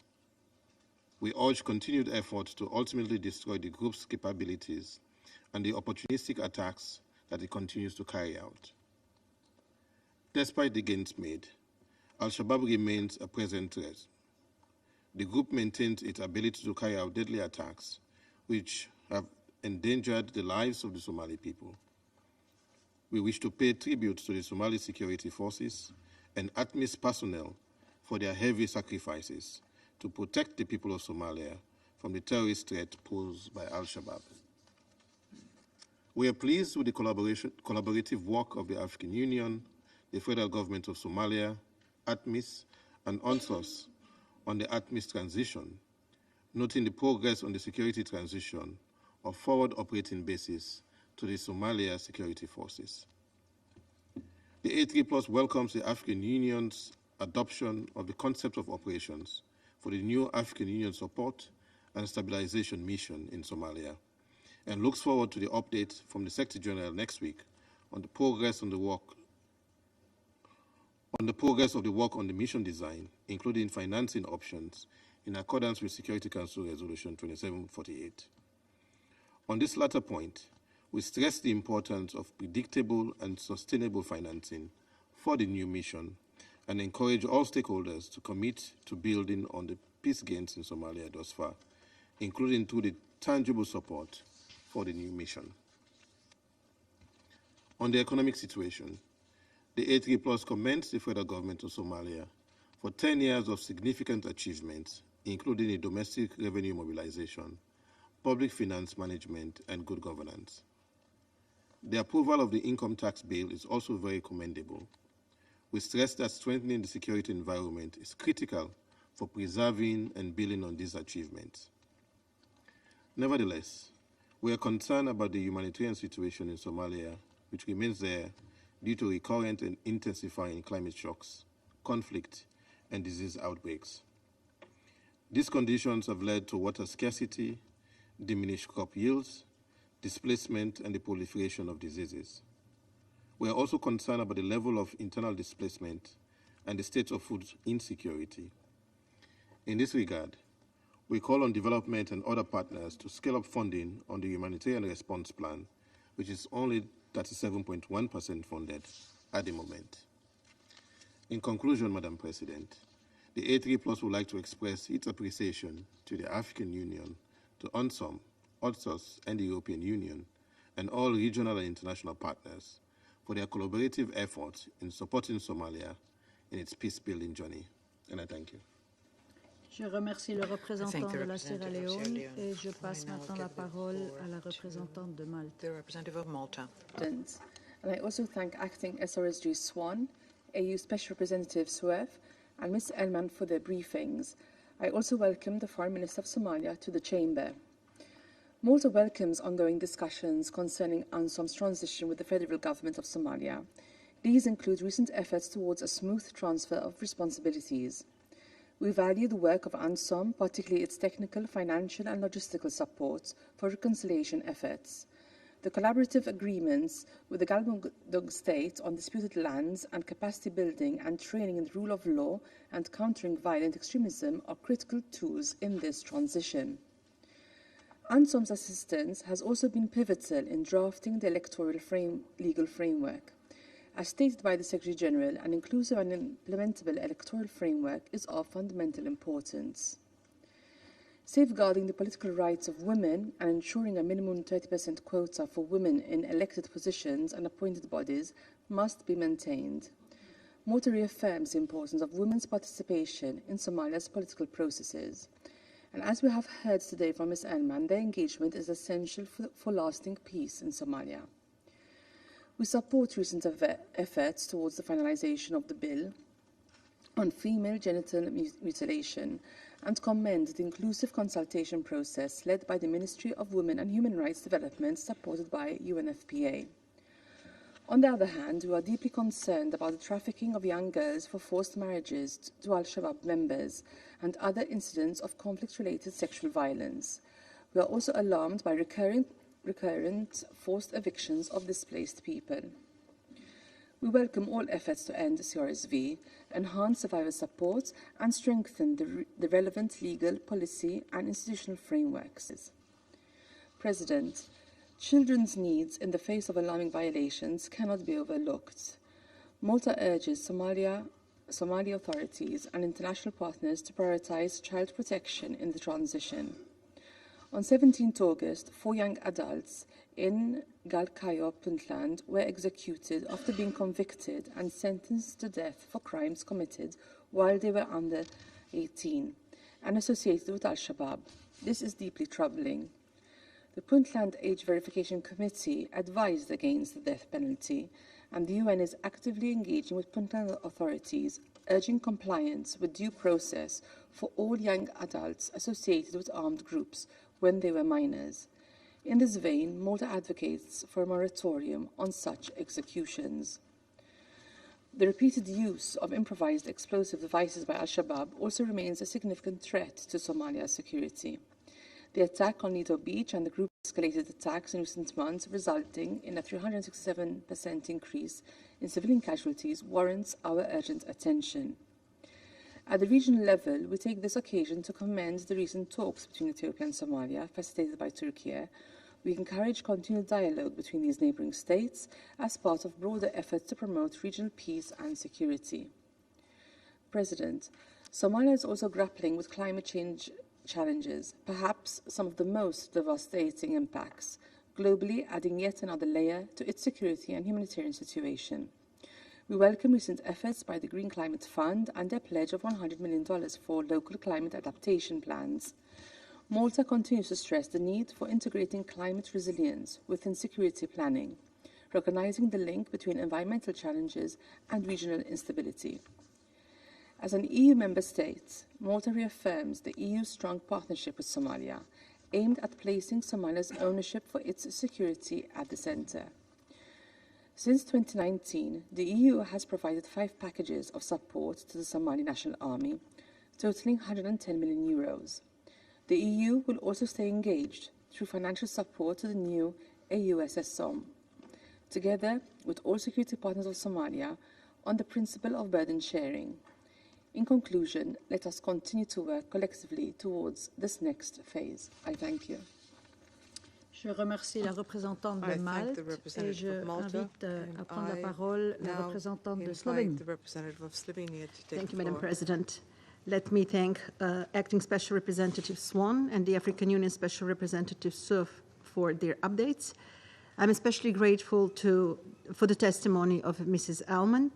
We urge continued efforts to ultimately destroy the group's capabilities and the opportunistic attacks that it continues to carry out. Despite the gains made, Al-Shabaab remains a present threat. The group maintains its ability to carry out deadly attacks, which have endangered the lives of the Somali people. We wish to pay tribute to the Somali security forces and ATMIS personnel for their heavy sacrifices to protect the people of Somalia from the terrorist threat posed by Al-Shabaab. We are pleased with the collaborative work of the African Union, the federal government of Somalia, ATMIS, and UNSOS on the ATMIS transition, noting the progress on the security transition of forward operating bases to the Somalia security forces. The A3+ welcomes the African Union's adoption of the concept of operations for the new African Union support and stabilization mission in Somalia, and looks forward to the update from the Secretary General next week on the progress of the work on the mission design, including financing options in accordance with Security Council Resolution 2748. On this latter point, we stress the importance of predictable and sustainable financing for the new mission and encourage all stakeholders to commit to building on the peace gains in Somalia thus far, including through the tangible support for the new mission. On the economic situation, the A3+ commends the federal government of Somalia for 10 years of significant achievements, including in domestic revenue mobilization, public finance management, and good governance. The approval of the income tax bill is also very commendable. We stress that strengthening the security environment is critical for preserving and building on these achievements. Nevertheless, we are concerned about the humanitarian situation in Somalia, which remains there due to recurrent and intensifying climate shocks, conflict, and disease outbreaks. These conditions have led to water scarcity, diminished crop yields, displacement, and the proliferation of diseases. We are also concerned about the level of internal displacement and the state of food insecurity. In this regard, we call on development and other partners to scale up funding on the humanitarian response plan, which is only 37.1% funded at the moment. In conclusion, Madam President, the A3+ would like to express its appreciation to the African Union, to UNSOM, UNSOS, and the European Union, and all regional and international partners for their collaborative efforts in supporting Somalia in its peace-building journey. And I thank you. Je remercie le représentant de la Sierra Leone et je passe maintenant la parole à la représentante de Malte. The representative of Malta. And I also thank Acting SRSG Swan, AU Special Representative Suef, and Ms. Elman for their briefings. I also welcome the Foreign Minister of Somalia to the Chamber. Malta welcomes ongoing discussions concerning UNSOM's transition with the federal government of Somalia. These include recent efforts towards a smooth transfer of responsibilities. We value the work of UNSOM, particularly its technical, financial and logistical support for reconciliation efforts. The collaborative agreements with the Galmudug state on disputed lands and capacity building and training in the rule of law and countering violent extremism are critical tools in this transition. UNSOM's assistance has also been pivotal in drafting the electoral legal framework. As stated by the Secretary-General, an inclusive and implementable electoral framework is of fundamental importance. Safeguarding the political rights of women and ensuring a minimum 30% quota for women in elected positions and appointed bodies must be maintained. Malta reaffirms the importance of women's participation in Somalia's political processes. And as we have heard today from Ms. Elman, their engagement is essential for lasting peace in Somalia. We support recent efforts towards the finalization of the bill on female genital mutilation and commend the inclusive consultation process led by the Ministry of Women and Human Rights Development, supported by UNFPA. On the other hand, we are deeply concerned about the trafficking of young girls for forced marriages to Al-Shabaab members and other incidents of conflict-related sexual violence. We are also alarmed by recurrent forced evictions of displaced people. We welcome all efforts to end CRSV, enhance survivor support, and strengthen the relevant legal, policy, and institutional frameworks. President, children's needs in the face of alarming violations cannot be overlooked. Malta urges Somali authorities and international partners to prioritize child protection in the transition. On 17 August, 4 young adults in Galkayo, Puntland, were executed after being convicted and sentenced to death for crimes committed while they were under 18 and associated with Al-Shabaab. This is deeply troubling. The Puntland Age Verification Committee advised against the death penalty, and the UN is actively engaging with Puntland authorities, urging compliance with due process for all young adults associated with armed groups when they were minors. In this vein, Malta advocates for a moratorium on such executions. The repeated use of improvised explosive devices by Al-Shabaab also remains a significant threat to Somalia's security. The attack on Lido Beach and the group escalated attacks in recent months, resulting in a 367% increase in civilian casualties, warrants our urgent attention. At the regional level, we take this occasion to commend the recent talks between Ethiopia and Somalia, facilitated by Turkey. We encourage continued dialogue between these neighbouring states as part of broader efforts to promote regional peace and security. President, Somalia is also grappling with climate change challenges, perhaps some of the most devastating impacts, globally adding yet another layer to its security and humanitarian situation. We welcome recent efforts by the Green Climate Fund and their pledge of $100 million for local climate adaptation plans. Malta continues to stress the need for integrating climate resilience within security planning, recognizing the link between environmental challenges and regional instability. As an EU member state, Malta reaffirms the EU's strong partnership with Somalia, aimed at placing Somalia's ownership for its security at the centre. Since 2019, the EU has provided 5 packages of support to the Somali National Army, totaling €110 million. The EU will also stay engaged through financial support to the new AUSSOM, together with all security partners of Somalia, on the principle of burden sharing. In conclusion, let us continue to work collectively towards this next phase. I thank you. Je remercie la représentante de Malte et je invite à prendre la parole la représentante de Slovenie. Thank you, Madam President. Let me thank Acting Special Representative Swan and the African Union Special Representative Suf for their updates. I'm especially grateful for the testimony of Mrs. Alman,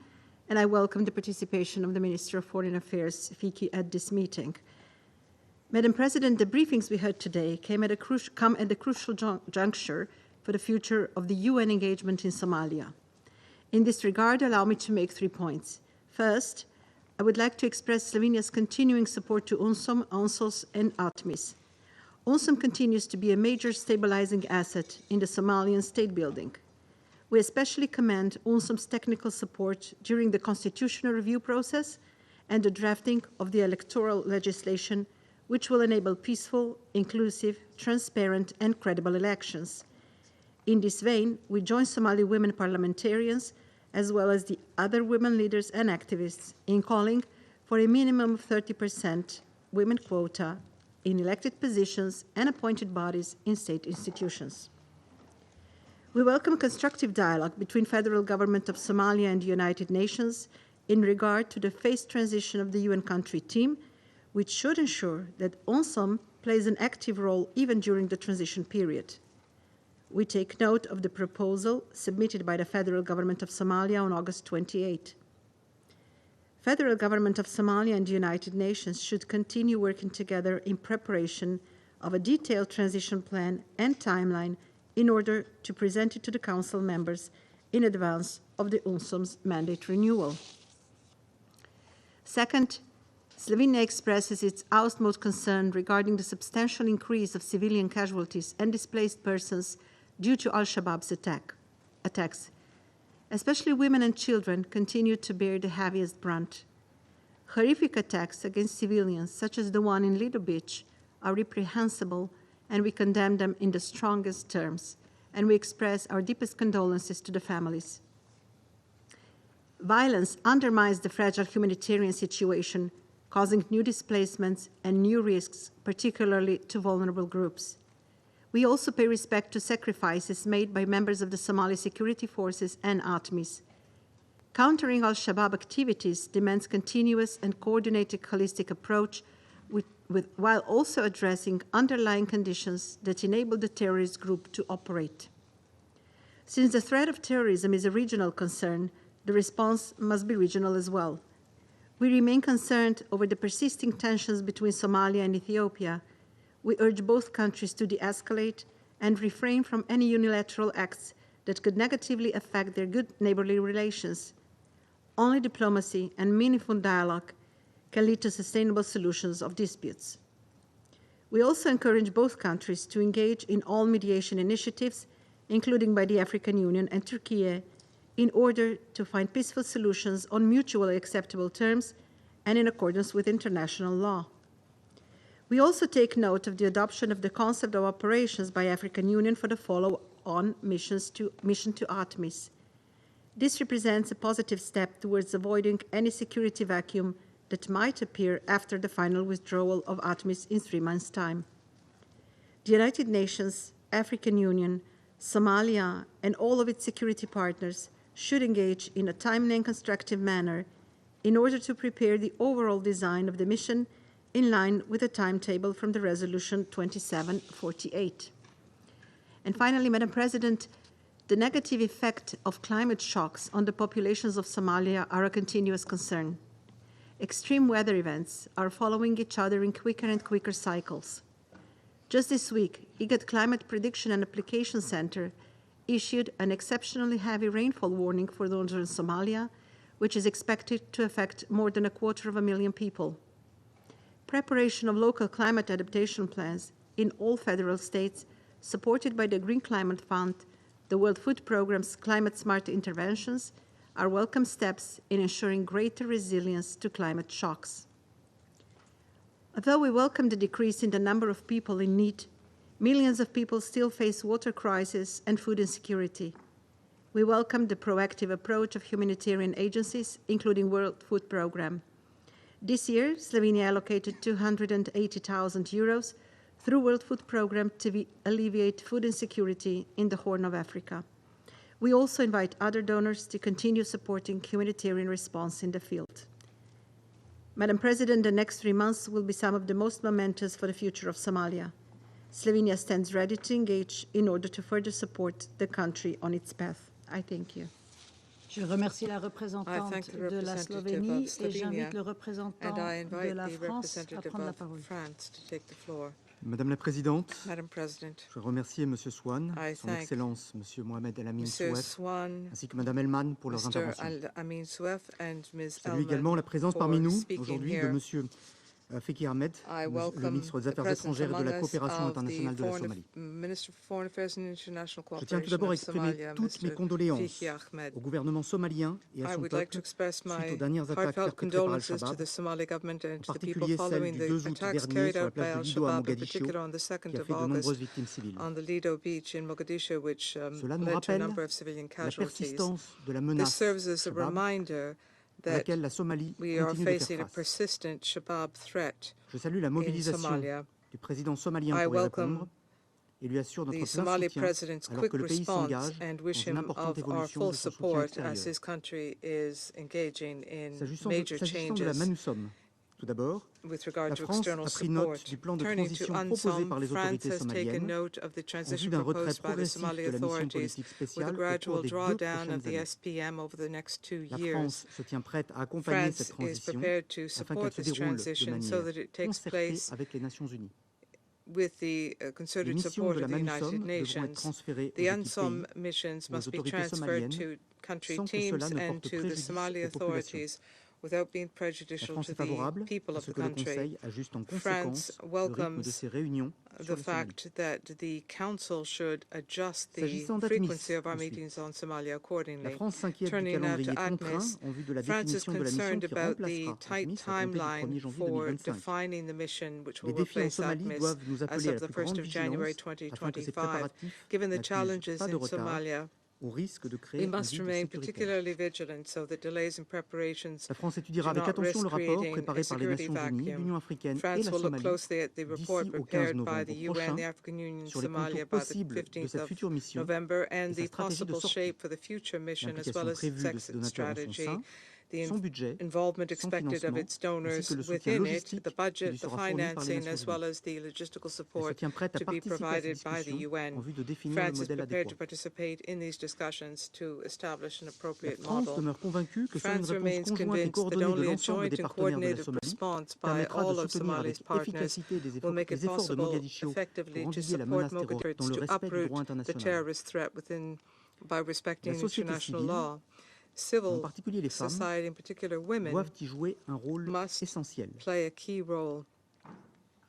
and I welcome the participation of the Minister of Foreign Affairs, Fiki, at this meeting. Madam President, the briefings we heard today come at a crucial juncture for the future of the UN engagement in Somalia. In this regard, allow me to make 3 points. First, I would like to express Slovenia's continuing support to UNSOM, UNSOS, and ATMIS. UNSOM continues to be a major stabilizing asset in the Somalian state building. We especially commend UNSOM's technical support during the constitutional review process and the drafting of the electoral legislation, which will enable peaceful, inclusive, transparent, and credible elections. In this vein, we join Somali women parliamentarians, as well as the other women leaders and activists, in calling for a minimum of 30% women quota in elected positions and appointed bodies in state institutions. We welcome constructive dialogue between federal government of Somalia and the United Nations in regard to the phased transition of the UN country team, which should ensure that UNSOM plays an active role even during the transition period. We take note of the proposal submitted by the federal government of Somalia on August 28. Federal government of Somalia and the United Nations should continue working together in preparation of a detailed transition plan and timeline in order to present it to the Council members in advance of the UNSOM's mandate renewal. Second, Slovenia expresses its utmost concern regarding the substantial increase of civilian casualties and displaced persons due to Al-Shabaab's attacks. Especially women and children continue to bear the heaviest brunt. Horrific attacks against civilians, such as the one in Lido Beach, are reprehensible, and we condemn them in the strongest terms, and we express our deepest condolences to the families. Violence undermines the fragile humanitarian situation, causing new displacements and new risks, particularly to vulnerable groups. We also pay respect to sacrifices made by members of the Somali security forces and ATMIS. Countering Al-Shabaab activities demands continuous and coordinated holistic approach while also addressing underlying conditions that enable the terrorist group to operate. Since the threat of terrorism is a regional concern, the response must be regional as well. We remain concerned over the persisting tensions between Somalia and Ethiopia. We urge both countries to de-escalate and refrain from any unilateral acts that could negatively affect their good neighborly relations. Only diplomacy and meaningful dialogue can lead to sustainable solutions of disputes. We also encourage both countries to engage in all mediation initiatives, including by the African Union and Turkey, in order to find peaceful solutions on mutually acceptable terms and in accordance with international law. We also take note of the adoption of the concept of operations by African Union for the follow-on mission to ATMIS. This represents a positive step towards avoiding any security vacuum that might appear after the final withdrawal of ATMIS in 3 months' time. The United Nations, African Union, Somalia, and all of its security partners should engage in a timely and constructive manner in order to prepare the overall design of the mission in line with the timetable from the Resolution 2748. And finally, Madam President, the negative effect of climate shocks on the populations of Somalia are a continuous concern. Extreme weather events are following each other in quicker and quicker cycles. Just this week, IGAD Climate Prediction and Application Center issued an exceptionally heavy rainfall warning for northern Somalia, which is expected to affect more than 250,000 people. Preparation of local climate adaptation plans in all federal states, supported by the Green Climate Fund, the World Food Programme's climate-smart interventions, are welcome steps in ensuring greater resilience to climate shocks. Although we welcome the decrease in the number of people in need, millions of people still face water crisis and food insecurity. We welcome the proactive approach of humanitarian agencies, including World Food Programme. This year, Slovenia allocated 280,000 euros through World Food Programme to alleviate food insecurity in the Horn of Africa. We also invite other donors to continue supporting humanitarian response in the field. Madam President, the next 3 months will be some of the most momentous for the future of Somalia. Slovenia stands ready to engage in order to further support the country on its path. I thank you. Je remercie la représentante de la Slovénie et j'invite le représentant de la France à prendre la parole. Madame la Présidente, je remercie M. Swan, Son Excellence M. Mohamed El Amin Souef, ainsi que Mme Elman pour leurs interventions. Je salue également la présence parmi nous aujourd'hui de M. Faki Ahmed, le ministre des Affaires étrangères et de la coopération internationale de la Somalie. Je tiens tout d'abord à exprimer toutes mes condoléances au gouvernement somalien et à son peuple suite aux dernières attaques perpétrées par Al-Shabaab, en particulier celle du 2 août dernier sur la plage de Lido à Mogadiscio, qui a fait de nombreuses victimes civiles. Cela nous rappelle la persistance de la menace Shabaab à laquelle la Somalie continue de faire face. Je salue la mobilisation du président somalien pour y répondre et lui assure notre plein soutien alors que le pays s'engage dans une importante évolution de son soutien extérieur. S'agissant de la MANUSOM, tout d'abord, la France a pris note du plan de transition proposé par les autorités somaliennes en vue d'un retrait progressif de la mission politique spéciale au cours des 2 prochaines années. La France se tient prête à accompagner cette transition afin qu'elle se déroule de manière concertée avec les Nations Unies. Les missions de la MANUSOM devront être transférées aux équipes pays ou aux autorités somaliennes sans que cela ne porte préjudice aux populations. La France est favorable à ce que le Conseil ajuste en conséquence le rythme de ses réunions sur le Somalie. S'agissant d'ATMIS, la France s'inquiète du calendrier contraint en vue de la définition de la mission qui remplacera ATMIS à compter du 1er janvier 2025. Les défis en Somalie doivent nous appeler à la plus grande vigilance afin que ces préparatifs n'accusent pas de retard au risque de créer un vide sécuritaire. La France étudiera avec attention le rapport préparé par les Nations Unies, l'Union africaine et la Somalie d'ici au 15 novembre prochain sur les contours possibles de cette future mission et sa stratégie de sortie, l'implication prévue de ses donateurs en son sein, son budget, son financement, ainsi que le soutien logistique qui lui sera fourni par les Nations Unies. Elle se tient prête à participer à ces discussions en vue de définir le modèle adéquat. La France demeure convaincue que seule une réponse conjointe et coordonnée de l'ensemble des partenaires de la Somalie permettra de soutenir avec efficacité les efforts de Mogadiscio pour endiguer la menace terroriste dans le respect du droit international. La société civile, en particulier les femmes, doivent y jouer un rôle essentiel.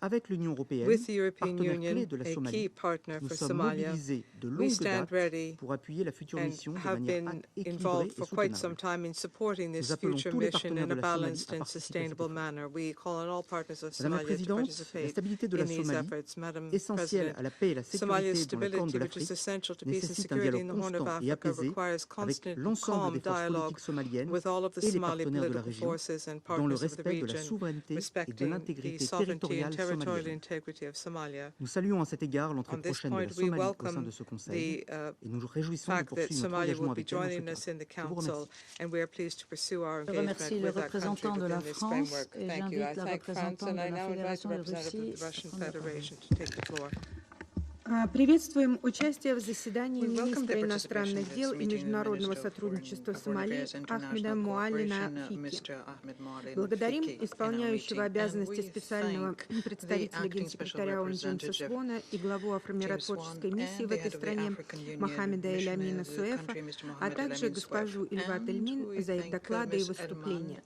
Avec l'Union européenne, partenaire clé de la Somalie, nous sommes mobilisés de longue date pour appuyer la future mission de manière équilibrée et soutenable. Nous appelons tous les partenaires de la Somalie à participer à cet effort. Madame la Présidente, la stabilité de la Somalie, essentielle à la paix et la sécurité dans la Corne de l'Afrique, nécessite un dialogue constant et apaisé avec l'ensemble des forces politiques somaliennes et les partenaires de la région, dans le respect de la souveraineté et de l'intégrité territoriale somalienne. Nous saluons à cet égard l'entrée prochaine de la Somalie au sein de ce Conseil et nous nous réjouissons de poursuivre notre engagement avec elle dans ce cadre. Je vous remercie. Je remercie le représentant de la France et j'invite la représentante de la Fédération de Russie à prendre la parole. Приветствуем участие в заседании министра иностранных дел и международного сотрудничества Сомали Ахмеда Муаллина Фики. Благодарим исполняющего обязанности специального представителя генсекретаря ООН Джеймса Свона и главу афромиротворческой миссии в этой стране Мохаммеда Эль-Амина Суэфа, а также госпожу Ильват Эльмин за их доклады и выступления.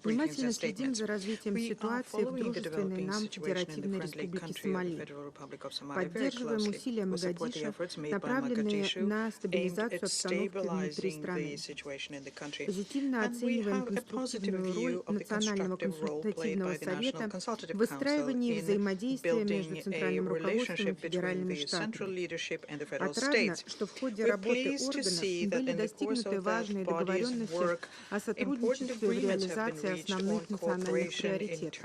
Внимательно следим за развитием ситуации в дружественной нам Федеративной Республике Сомали. Поддерживаем усилия Могадишо, направленные на стабилизацию обстановки внутри страны. Позитивно оцениваем конструктивную роль Национального консультативного совета в выстраивании взаимодействия между центральным руководством и федеральными штатами. Отрадно, что в ходе работы органов были достигнуты важные договоренности о сотрудничестве в реализации основных национальных приоритетов.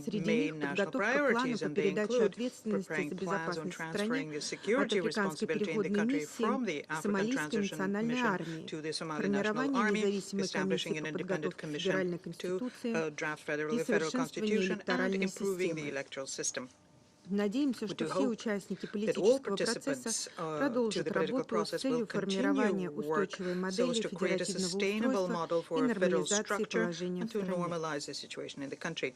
Среди них подготовка плана по передаче ответственности за безопасность в стране от Африканской переходной миссии к Сомалийской национальной армии, формирование независимой комиссии по подготовке федеральной конституции и совершенствование электоральной системы. Надеемся, что все участники политического процесса продолжат работу с целью формирования устойчивой модели федеративного устройства и нормализации положения в стране.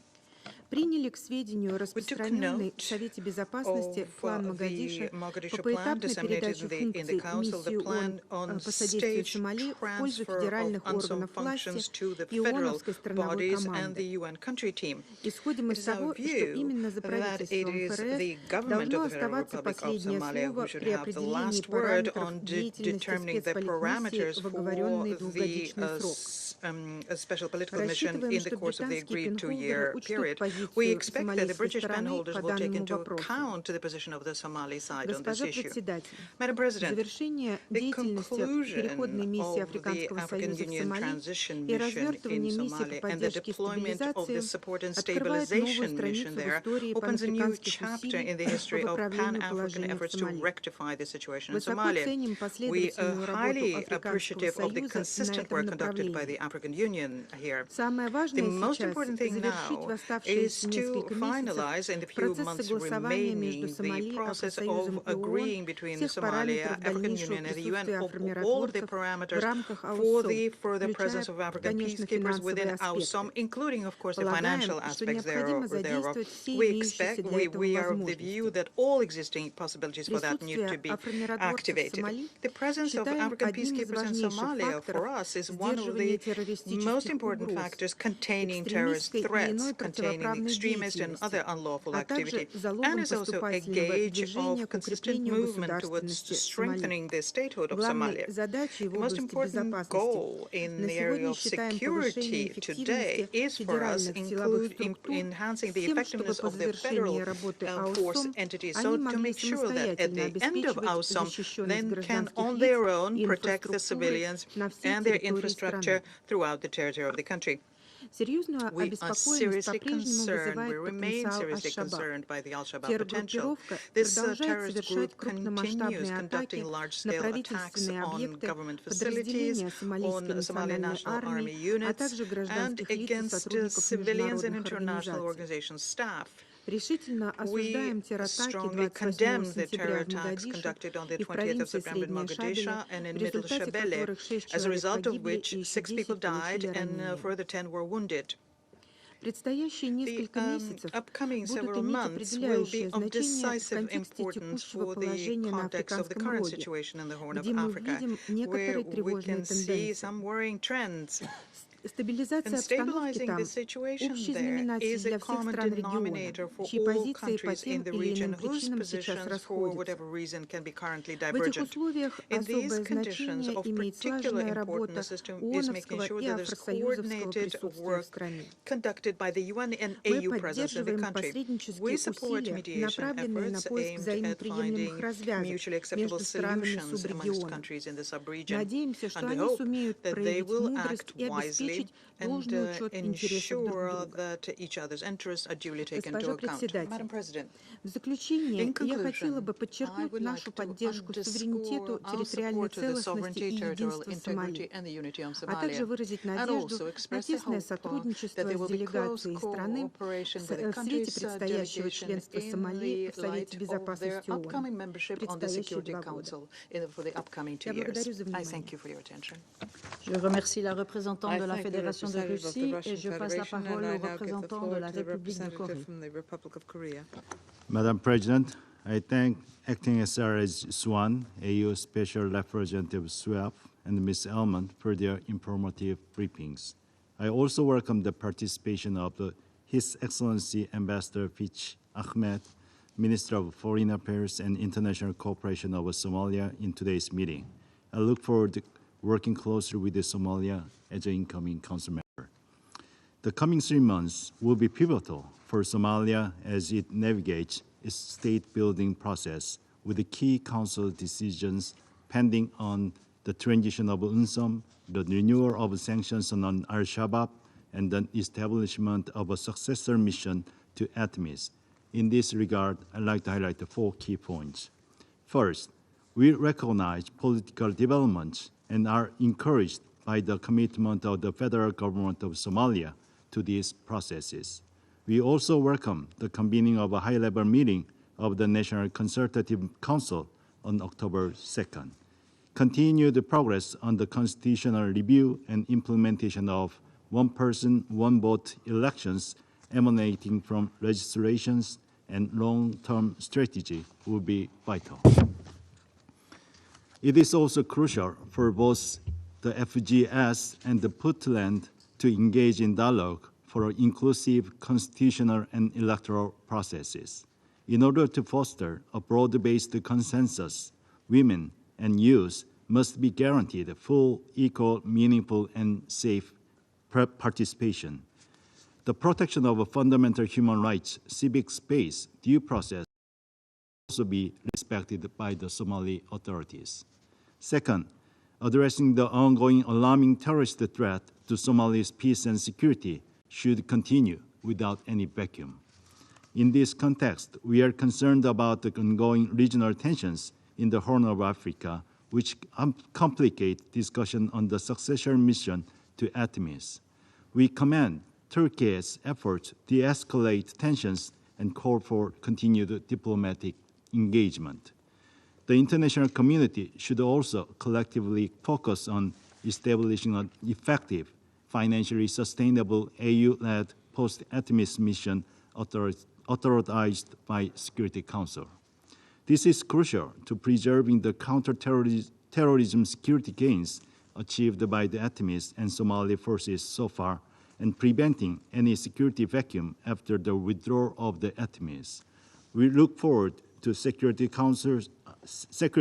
приняли к сведению распространенный в Совете Безопасности план Могадишо по поэтапной передаче функций миссии ООН по содействию Сомали в пользу федеральных органов власти и ООНовской страновой команды. Исходим из того, что именно за правительством ФРС должно оставаться последнее слово при определении параметров деятельности спецполитмиссии в оговоренный двухгодичный срок. Рассчитываем, что британские пенхолдеры учтут позицию сомалийской стороны по данному вопросу. Госпожа председатель, завершение деятельности переходной миссии Африканского союза в Сомали и развертывание миссии по поддержке и стабилизации открывает новую страницу в истории панафриканских усилий по выправлению положения в Сомали. Высоко ценим последовательную работу Африканского союза на этом направлении. Самое важное сейчас — завершить в оставшиеся несколько месяцев процесс согласования между Сомали, Афросоюзом и ООН всех параметров дальнейшего присутствия афромиротворцев в рамках АУСОМ, включая, конечно, финансовый аспект. Полагаем, что необходимо задействовать все имеющиеся для этого возможности. Присутствие афромиротворцев в Сомали считаем одним из важнейших факторов сдерживания террористических угроз, экстремистской и иной противоправной деятельности, а также залогом поступательного движения к укреплению государственности Сомали. Главной задачей в области безопасности на сегодня считаем повышение эффективности федеральных силовых структур с тем, чтобы по завершении работы АУСОМ они могли самостоятельно обеспечивать защищенность гражданских лиц и инфраструктуры на всей территории страны. Серьезную обеспокоенность по-прежнему вызывает потенциал Аль-Шабаб. Террор-группировка продолжает совершать крупномасштабные атаки на правительственные объекты, подразделения Сомалийской национальной армии, а также гражданских лиц и сотрудников международных организаций. Решительно осуждаем терроратаки 28 сентября в Могадишо и в провинции Средняя Шабеля, в результате которых 6 человек погибли и еще 10 получили ранения. Предстоящие несколько месяцев будут иметь определяющее значение в контексте текущего положения на Африканском роге, где мы видим некоторые тревожные тенденции. Стабилизация обстановки там — общий знаменатель для всех стран региона, чьи позиции по тем или иным причинам сейчас расходятся. В этих условиях особое значение имеет слаженная работа ООНовского и Афросоюзовского присутствия в стране. Мы поддерживаем посреднические усилия, направленные на поиск взаимоприемлемых развязок между странами субрегиона. Надеемся, что они сумеют проявить мудрость и обеспечить должный учет интересов друг друга. Госпожа председатель, в заключение я хотела бы подчеркнуть нашу поддержку суверенитету, территориальной целостности и единству Сомали, а также выразить надежду на тесное сотрудничество с делегацией страны в свете предстоящего членства Сомали в Совете Безопасности ООН в предстоящие 2 года. Я благодарю за внимание. Je remercie la représentante de la Fédération de Russie et je passe la parole au représentant de la République de Corée. Madam President, I thank Acting SRS Swan, AU Special Representative Swap, and Ms. Elman for their informative briefings. I also welcome the participation of His Excellency Ambassador Fitch Ahmed, Minister of Foreign Affairs and International Cooperation of Somalia, in today's meeting. I look forward to working closely with Somalia as an incoming council member. The coming 3 months will be pivotal for Somalia as it navigates its state-building process with the key council decisions pending on the transition of UNSOM, the renewal of sanctions on Al-Shabaab, and the establishment of a successor mission to ATMIS. In this regard, I'd like to highlight the 4 key points. First, we recognize political developments and are encouraged by the commitment of the federal government of Somalia to these processes. We also welcome the convening of a high-level meeting of the National Consultative Council on October 2nd. Continued progress on the constitutional review and implementation of one-person, one-vote elections emanating from legislations and long-term strategy will be vital. It is also crucial for both the FGS and the Puntland to engage in dialogue for inclusive constitutional and electoral processes. In order to foster a broad-based consensus, women and youth must be guaranteed full, equal, meaningful, and safe participation. The protection of fundamental human rights, civic space, due process will also be respected by the Somali authorities. Second, addressing the ongoing alarming terrorist threat to Somalia's peace and security should continue without any vacuum. In this context, we are concerned about the ongoing regional tensions in the Horn of Africa, which complicate discussion on the succession mission to ATMIS. We commend Turkey's efforts to de-escalate tensions and call for continued diplomatic engagement. The international community should also collectively focus on establishing an effective, financially sustainable AU-led post-ATMIS mission authorized by Security Council. This is crucial to preserving the counter-terrorism security gains achieved by the ATMIS and Somali forces so far, and preventing any security vacuum after the withdrawal of the ATMIS. We look forward to Security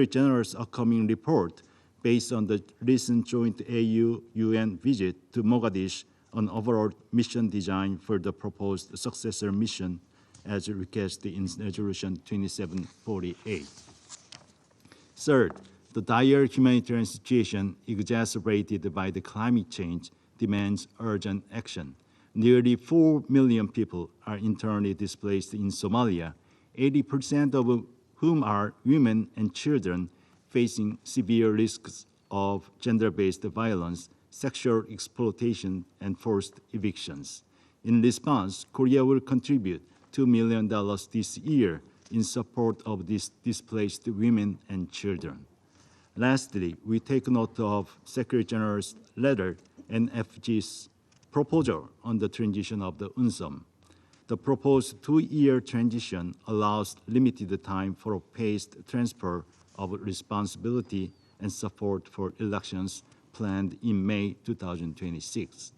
General's upcoming report based on the recent joint AU-UN visit to Mogadishu on overall mission design for the proposed successor mission as requested in Resolution 2748. Third, the dire humanitarian situation exacerbated by the climate change demands urgent action. Nearly 4 million people are internally displaced in Somalia, 80% of whom are women and children facing severe risks of gender-based violence, sexual exploitation, and forced evictions. In response, Korea will contribute $2 million this year in support of these displaced women and children. Lastly, we take note of Secretary General's letter and FG's proposal on the transition of the UNSOM. The proposed 2-year transition allows limited time for a paced transfer of responsibility and support for elections planned in May 2026.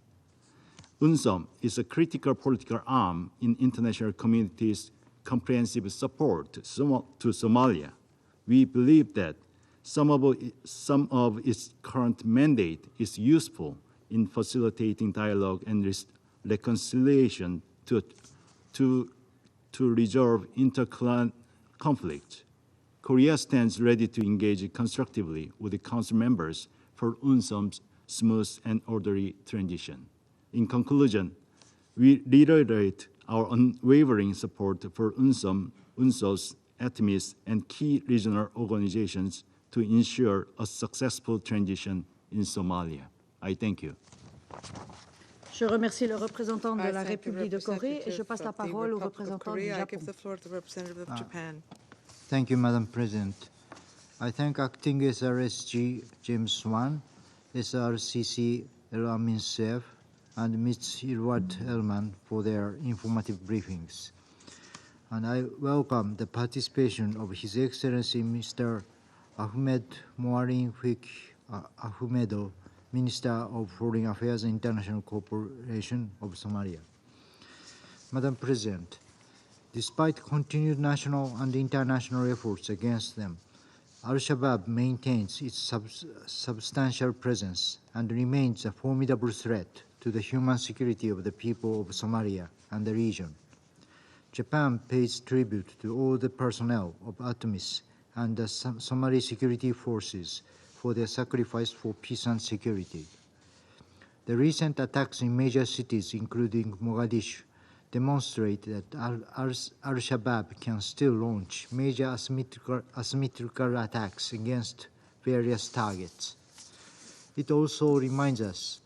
UNSOM is a critical political arm in international community's comprehensive support to Somalia. We believe that some of its current mandate is useful in facilitating dialogue and reconciliation to resolve interclan conflict. Korea stands ready to engage constructively with the Council members for UNSOM's smooth and orderly transition. In conclusion, we reiterate our unwavering support for UNSOM, UNSOS, ATMIS, and key regional organizations to ensure a successful transition in Somalia. I thank you. Je remercie le représentant de la République de Corée et je passe la parole au représentant du Japon. Thank you, Madam President. I thank Acting SRSG James Swan, SRCC Elamin Sef, and Ms. Irwat Elman for their informative briefings. And I welcome the participation of His Excellency Mr. Ahmed Moalim Fik Ahmedo, Minister of Foreign Affairs and International Cooperation of Somalia. Madam President, despite continued national and international efforts against them, Al-Shabaab maintains its substantial presence and remains a formidable threat to the human security of the people of Somalia and the region. Japan pays tribute to all the personnel of ATMIS and the Somali security forces for their sacrifice for peace and security. The recent attacks in major cities, including Mogadishu, demonstrate that Al-Shabaab can still launch major asymmetrical attacks against various targets. It also reminds us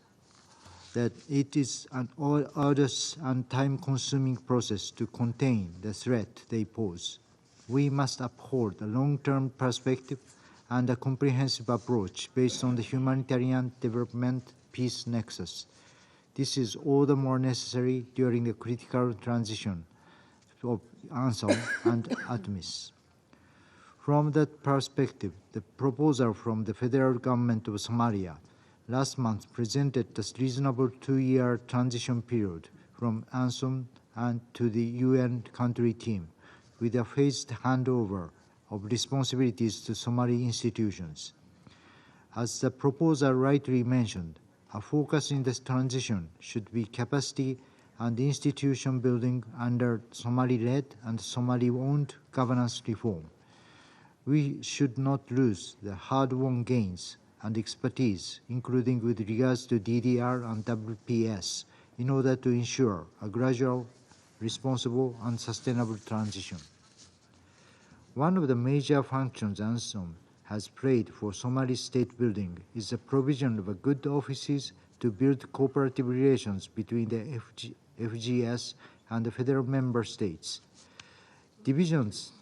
that it is an arduous and time-consuming process to contain the threat they pose. We must uphold a long-term perspective and a comprehensive approach based on the humanitarian development peace nexus, This is all the more necessary during the critical transition of ANSOM and ATMIS. From that perspective, the proposal from the federal government of Somalia last month presented a reasonable 2-year transition period from ANSOM and to the UN country team, with a phased handover of responsibilities to Somali institutions. As the proposal rightly mentioned, a focus in this transition should be capacity and institution building under Somali-led and Somali-owned governance reform. We should not lose the hard-won gains and expertise, including with regards to DDR and WPS, in order to ensure a gradual, responsible, and sustainable transition. One of the major functions ANSOM has played for Somali state building is the provision of good offices to build cooperative relations between the FGS and the federal member states. Divisions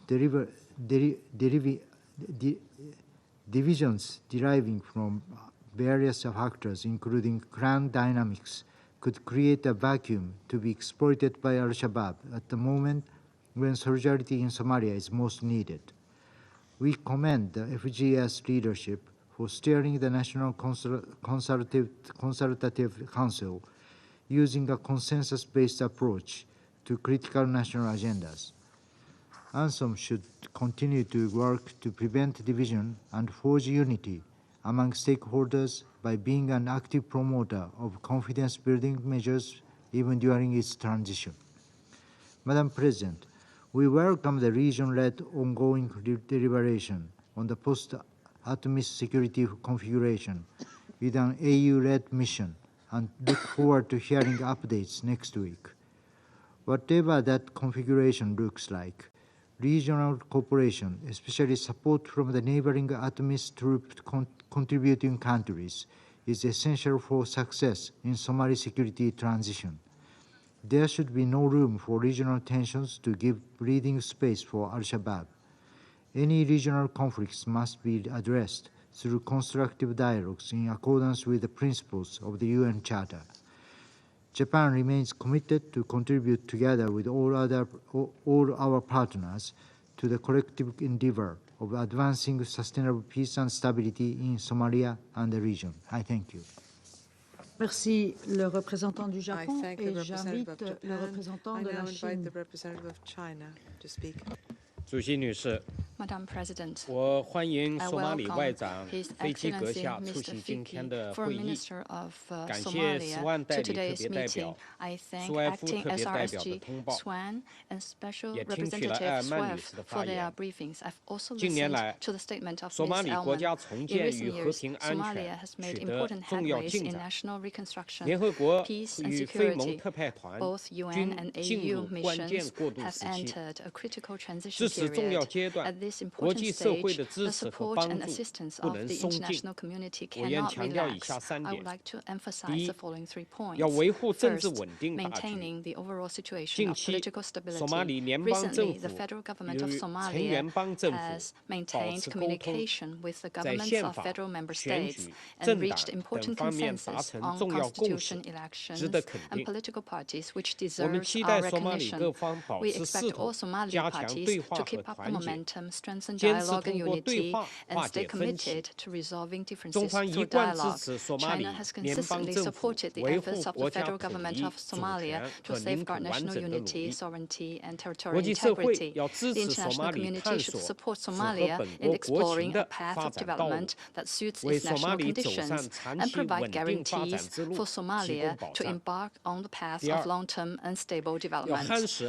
deriving from various factors, including clan dynamics, could create a vacuum to be exploited by Al-Shabaab at the moment when solidarity in Somalia is most needed. We commend the FGS leadership for steering the National Consultative Council using a consensus-based approach to critical national agendas. ANSOM should continue to work to prevent division and forge unity among stakeholders by being an active promoter of confidence-building measures even during its transition. Madam President, we welcome the region-led ongoing deliberation on the post-ATMIS security configuration with an AU-led mission and look forward to hearing updates next week. Whatever that configuration looks like, regional cooperation, especially support from the neighboring ATMIS troop contributing countries, is essential for success in Somali security transition. There should be no room for regional tensions to give breathing space for Al-Shabaab. Any regional conflicts must be addressed through constructive dialogues in accordance with the principles of the UN Charter. Japan remains committed to contribute together with all our partners to the collective endeavor of advancing sustainable peace and stability in Somalia and the region. I thank you. Merci, le représentant du Japon, et j'invite le représentant de la Chine. Madam President, I welcome His Excellency Mr. Fiki, Foreign Minister of Somalia, to today's meeting. I thank Acting SRSG Swan and Special Representative Swift for their briefings. I've also listened to the statement of Ms. Elman. In recent years, Somalia has made important headways in national reconstruction, peace and security. Both UN and AU missions have entered a critical transition period. At this important stage, the support and assistance of the international community cannot relax. I would like to emphasize the following 3 points. First, maintaining the overall situation of political stability. Recently, the federal government of Somalia has maintained communication with the governments of federal member states and reached important consensus on constitution, elections, and political parties, which deserves our recognition. We expect all Somali parties to keep up the momentum, strengthen dialogue and unity, and stay committed to resolving differences through dialogue. China has consistently supported the efforts of the federal government of Somalia to safeguard national unity, sovereignty, and territorial integrity. The international community should support Somalia in exploring a path of development that suits its national conditions and provide guarantees for Somalia to embark on the path of long-term and stable development.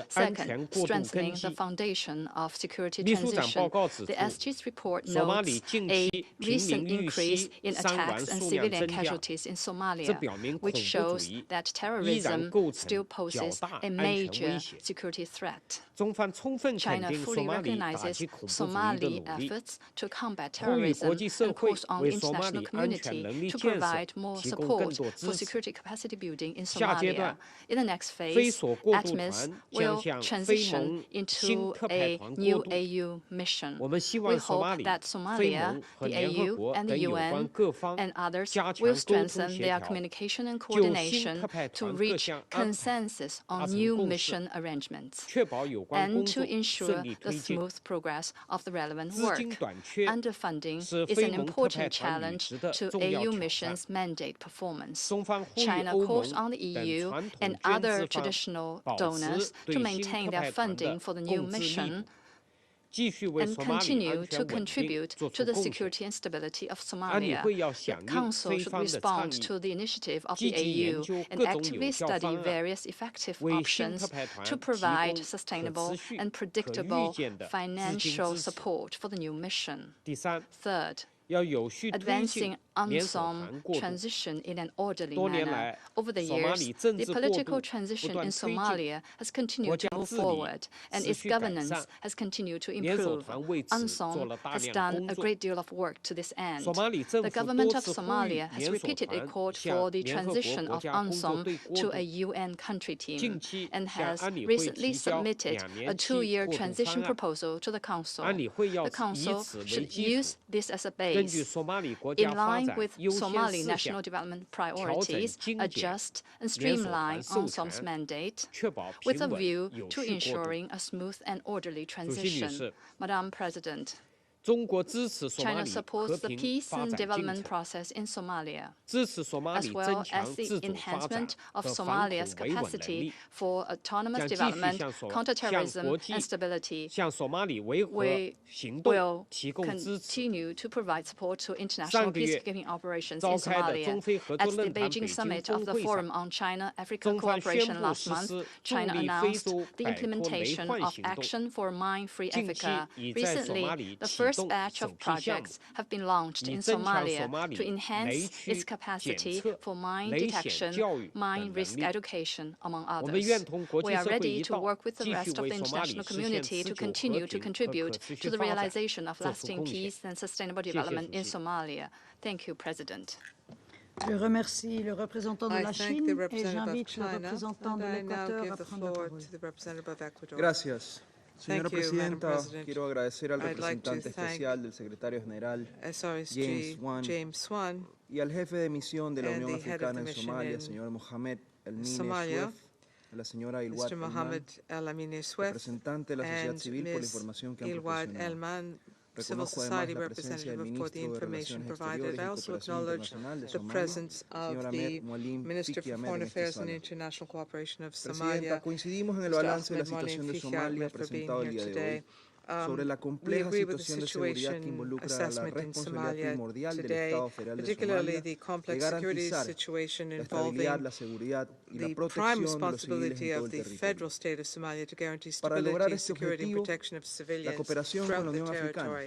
Second, strengthening the foundation of security transition. The SG's report notes a recent increase in attacks and civilian casualties in Somalia, which shows that terrorism still poses a major security threat. China fully recognizes Somali efforts to combat terrorism and calls on the international community to provide more support for security capacity building in Somalia. In the next phase, ATMIS will transition into a new AU mission. mission. We hope that Somalia, the AU, and the UN and others will strengthen their communication and coordination to reach consensus on new mission arrangements and to ensure the smooth progress of the relevant work. Underfunding is an important challenge to AU missions' mandate performance. China calls on the EU and other traditional donors to maintain their funding for the new mission and continue to contribute to the security and stability of Somalia. The Council should respond to the initiative of the AU and actively study various effective options to provide sustainable and predictable financial support for the new mission. Third, advancing UNSOM transition in an orderly manner. Over the years, the political transition in Somalia has continued to move forward, and its governance has continued to improve. UNSOM has done a great deal of work to this end. The government of Somalia has repeatedly called for the transition of UNSOM to a UN country team and has recently submitted a 2-year transition proposal to the Council. The Council should use this as a base. In line with Somali national development priorities, adjust and streamline UNSOM's mandate with a view to ensuring a smooth and orderly transition. Madam President, China supports the peace and development process in Somalia, as well as the enhancement of Somalia's capacity for autonomous development, counterterrorism, and stability. We will continue to provide support to international peacekeeping operations in Somalia. At the Beijing summit of the Forum on China-Africa Cooperation last month, China announced the implementation of Action for Mine-Free Africa. Recently, the first batch of projects have been launched in Somalia to enhance its capacity for mine detection, mine risk education, among others. We are ready to work with the rest of the international community to continue to contribute to the realization of lasting peace and sustainable development in Somalia. Thank you, President. Je remercie le représentant de la Chine et j'invite le représentant de l'Équateur à prendre la parole. Gracias. Señora Presidenta, quiero agradecer al representante especial del Secretario General, James Swan, y al jefe de misión de la Unión Africana en Somalia, señor Mohamed El-Mine Swift, a la señora Ilwat Elman, representante de la sociedad civil, por la información que han proporcionado. Civil society representative for the information provided. I also acknowledge the presence of the Minister for Foreign Affairs and International Cooperation of Somalia, coincidimos en el balance de la situación de Somalia presentado el día de hoy. Sobre la compleja situación de seguridad que involucra la responsabilidad primordial del Estado Federal de Somalia de garantizar la estabilidad, la seguridad y la protección de los civiles en todo el territorio. Para lograr este objetivo, la cooperación con la Unión Africana,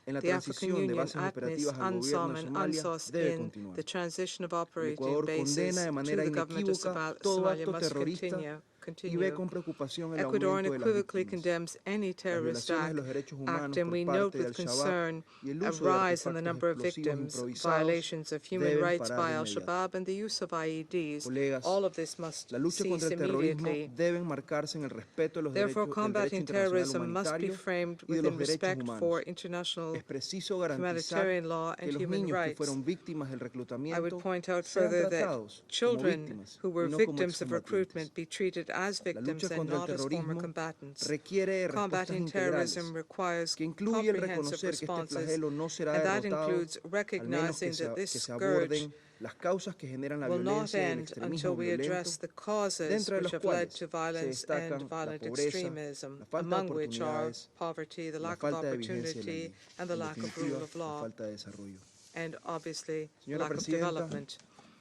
en la transición de bases operativas al gobierno de Somalia debe continuar. El Ecuador condena de manera inequívoca todo acto terrorista y ve con preocupación el Ecuador aumento de las unequivocally víctimas, condemns any las terrorist violaciones de los derechos humanos and we por note parte del with Al-Shabaab concern y el a uso de rise in the artefactos number of explosivos victims, improvisados violations of human deben rights parar by de inmediato. Al-Shabaab and the use of IEDs. Colegas, All of this must la lucha contra cease el terrorismo immediately. debe enmarcarse en el respeto de los Therefore, derechos, del derecho combating internacional terrorism must be humanitario framed y de los within derechos respect for humanos. international Es preciso garantizar humanitarian law que and los human niños que rights. fueron víctimas del I would reclutamiento point out sean further that tratados como children víctimas who were y no como victims of excombatientes. recruitment be treated as La victims lucha and contra el not as former terrorismo combatants. requiere respuestas Combating integrales terrorism requires que incluye el comprehensive reconocer que este responses, flagelo no será and that derrotado includes al menos recognizing que that this se scourge aborden las causas que generan la will not violencia y el end extremismo until we violento, address the causes dentro de which los have led cuales to se violence destacan and la violent pobreza, extremism, la falta de among which are oportunidades, poverty, the la lack of falta de vigencia de la opportunity, ley, and the en lack of definitiva, rule of la law, falta de desarrollo. and obviously Señora lack of Presidenta, development.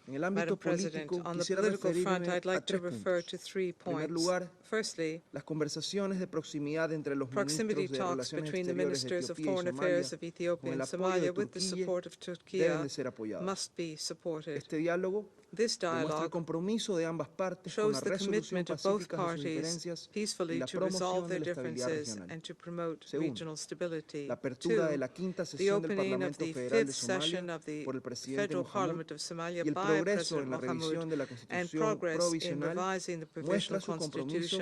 en el ámbito Madam President, político on the quisiera political front, referirme I'd like a to tres refer puntos. to 3 En primer points. lugar, Firstly, las conversaciones de proximidad entre los proximity ministros de talks Relaciones between the Exteriores de ministers of Etiopía y foreign Somalia affairs of con Ethiopia el and apoyo de Somalia with the Turquía support of deben Turkey de ser apoyados. must be supported. Este diálogo This demuestra el dialogue compromiso de ambas partes con shows la the resolución commitment of both pacífica de sus parties diferencias y peacefully la to resolve promoción de their la estabilidad differences regional. and to promote Segundo, regional stability. la apertura de Two, la quinta the sesión del opening of Parlamento the Federal de fifth session Somalia of the por el presidente Federal Mohamud Parliament of Somalia y el by progreso en President la Mohamud revisión de la and Constitución progress in provisional revising the muestra provisional su compromiso constitution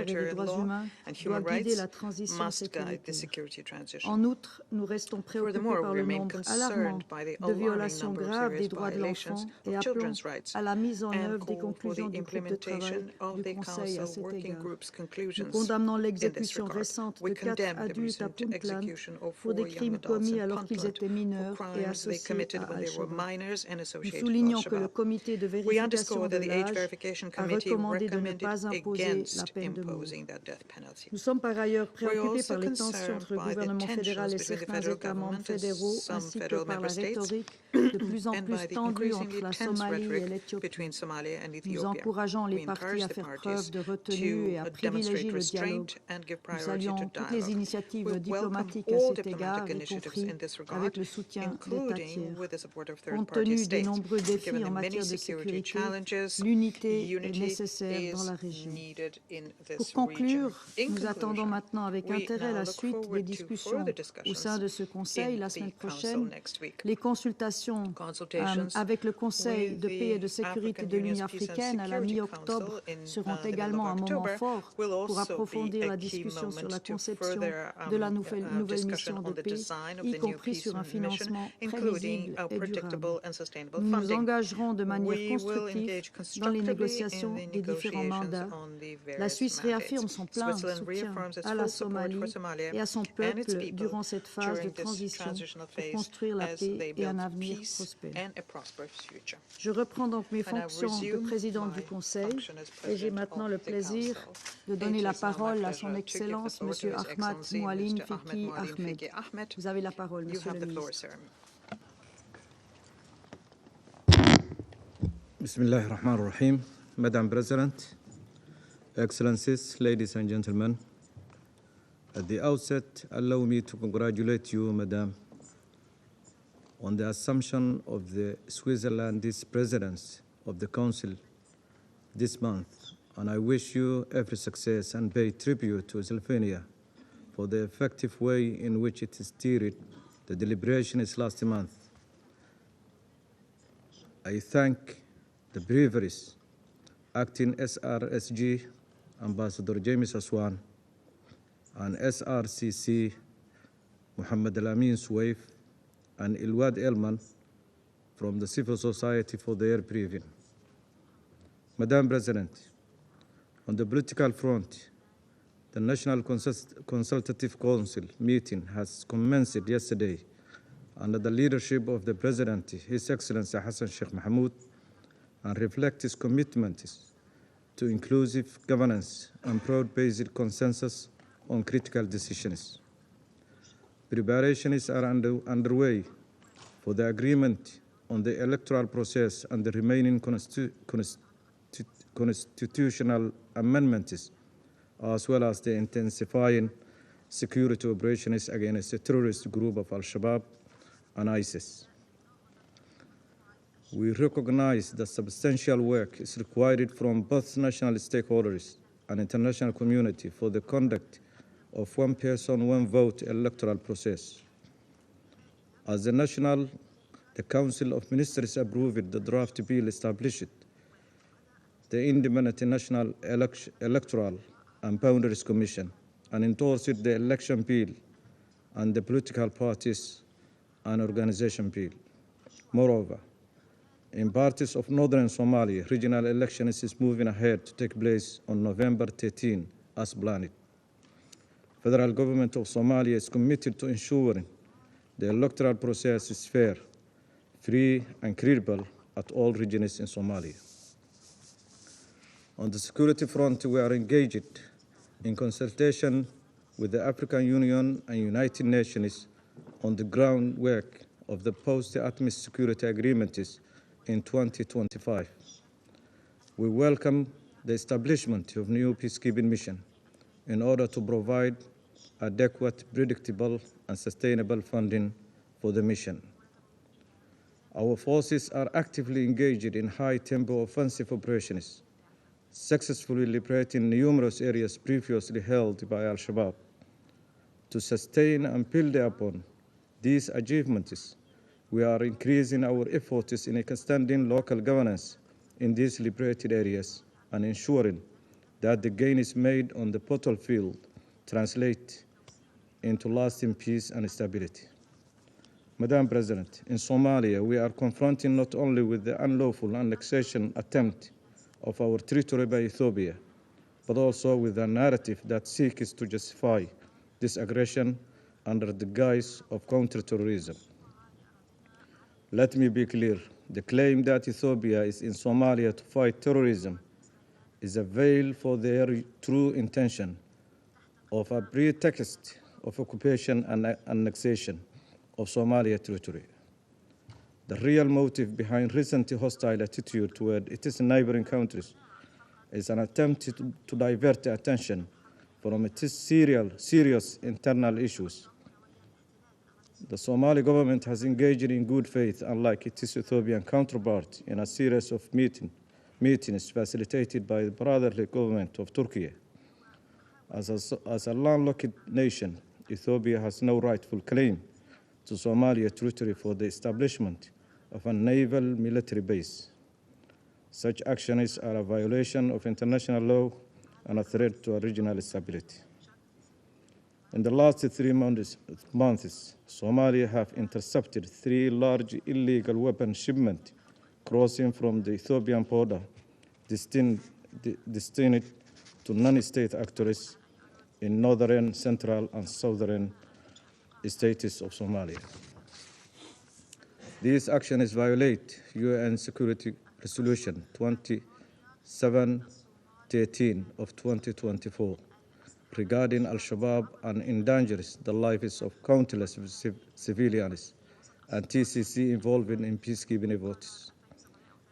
et des droits humains doit guider la transition sécuritaire. En outre, nous restons préoccupés par le nombre alarmant de violations graves des droits de l'enfant et appelons à la mise en œuvre des conclusions du groupe de travail du Conseil à cet égard. Nous condamnons l'exécution récente de 4 adultes à Puntland pour des crimes commis alors qu'ils étaient mineurs et associés à Al-Shabaab. Nous soulignons que le comité de vérification de l'âge a recommandé de ne pas imposer la peine de mort. Nous sommes par ailleurs préoccupés par les tensions entre le gouvernement fédéral et certains États membres fédéraux, ainsi que par la rhétorique de plus en plus tendue entre la Somalie et l'Éthiopie. Nous encourageons les parties à faire preuve de retenue et à privilégier le dialogue. Nous saluons toutes les initiatives diplomatiques à cet égard, y compris avec le soutien d'États tiers. Compte tenu des nombreux défis en matière de sécurité, l'unité est nécessaire dans la région. Pour conclure, nous attendons maintenant avec intérêt la suite des discussions au sein de ce Conseil la semaine prochaine. Les consultations avec le Conseil de paix et de sécurité de l'Union africaine à la mi-octobre seront également un moment fort pour approfondir la discussion sur la conception de la nouvelle mission de paix, y compris sur un financement prévisible et durable. Nous nous engagerons de manière constructive dans les négociations des différents mandats. La Suisse réaffirme son plein soutien à la Somalie et à son peuple durant cette phase de transition pour construire la paix et un avenir prospère. Je reprends donc mes fonctions de présidente du Conseil et j'ai maintenant le plaisir de donner la parole à son Excellence, M. Ahmad Moualin Fiki Ahmed. Vous avez la parole, Monsieur le ministre. Bismillah ar-Rahman ar-Rahim. Madam President, Excellencies, ladies and gentlemen, at the outset, allow me to congratulate you, Madam, on the assumption of the Switzerland's presidency of the Council this month, and I wish you every success and pay tribute to Slovenia for the effective way in which it steered the deliberations last month. I thank the braveries acting SRSG Ambassador James Aswan and SRCC Mohammed Al-Amin Suwaif and Ilwad Elman from the civil society for their briefing. Madam President, on the political front, the National Consultative Council meeting has commenced yesterday under the leadership of the President, His Excellency Hassan Sheikh Mahmoud, and reflects his commitment to inclusive governance and broad-based consensus on critical decisions. Preparations are underway for the agreement on the electoral process and the remaining constitutional amendments, as well as the intensifying security operations against the terrorist group of Al-Shabaab and ISIS. We recognize that substantial work is required from both national stakeholders and international community for the conduct of one person, one vote electoral process. As the Council of Ministers approved the draft bill established the Independent National Electoral and Boundaries Commission and endorsed the election bill and the political parties and organization bill. Moreover, in parts of northern Somalia, regional elections is moving ahead to take place on November 13 as planned. Federal government of Somalia is committed to ensuring the electoral process is fair, free and credible at all regions in Somalia. On the security front, we are engaged in consultation with the African Union and United Nations on the groundwork of the post-ATMIS security agreements in 2025. We welcome the establishment of new peacekeeping mission in order to provide adequate, predictable, and sustainable funding for the mission. Our forces are actively engaged in high-tempo offensive operations, successfully liberating numerous areas previously held by Al-Shabaab. To sustain and build upon these achievements, we are increasing our efforts in extending local governance in these liberated areas and ensuring that the gains made on the battlefield translate into lasting peace and stability. Madam President, in Somalia, we are confronting not only with the unlawful annexation attempt of our territory by Ethiopia, but also with a narrative that seeks to justify this aggression under the guise of counterterrorism. Let me be clear. The claim that Ethiopia is in Somalia to fight terrorism is a veil for their true intention of a pretext of occupation and annexation of Somalia territory. The real motive behind recent hostile attitude toward its neighboring countries is an attempt to divert attention from its serious internal issues. The Somali government has engaged in good faith, unlike its Ethiopian counterpart, in a series of meetings facilitated by the brotherly government of Turkey. As a landlocked nation, Ethiopia has no rightful claim to Somalia territory for the establishment of a naval military base. Such actions are a violation of international law and a threat to regional stability. In the last 3 months, Somalia have intercepted 3 large illegal weapon shipments crossing from the Ethiopian border, destined to non-state actors in northern, central, and southern states of Somalia. These actions violate UN Security Resolution 2713 of 2024 regarding Al-Shabaab and endangers the lives of countless civilians and TCC involved in peacekeeping efforts.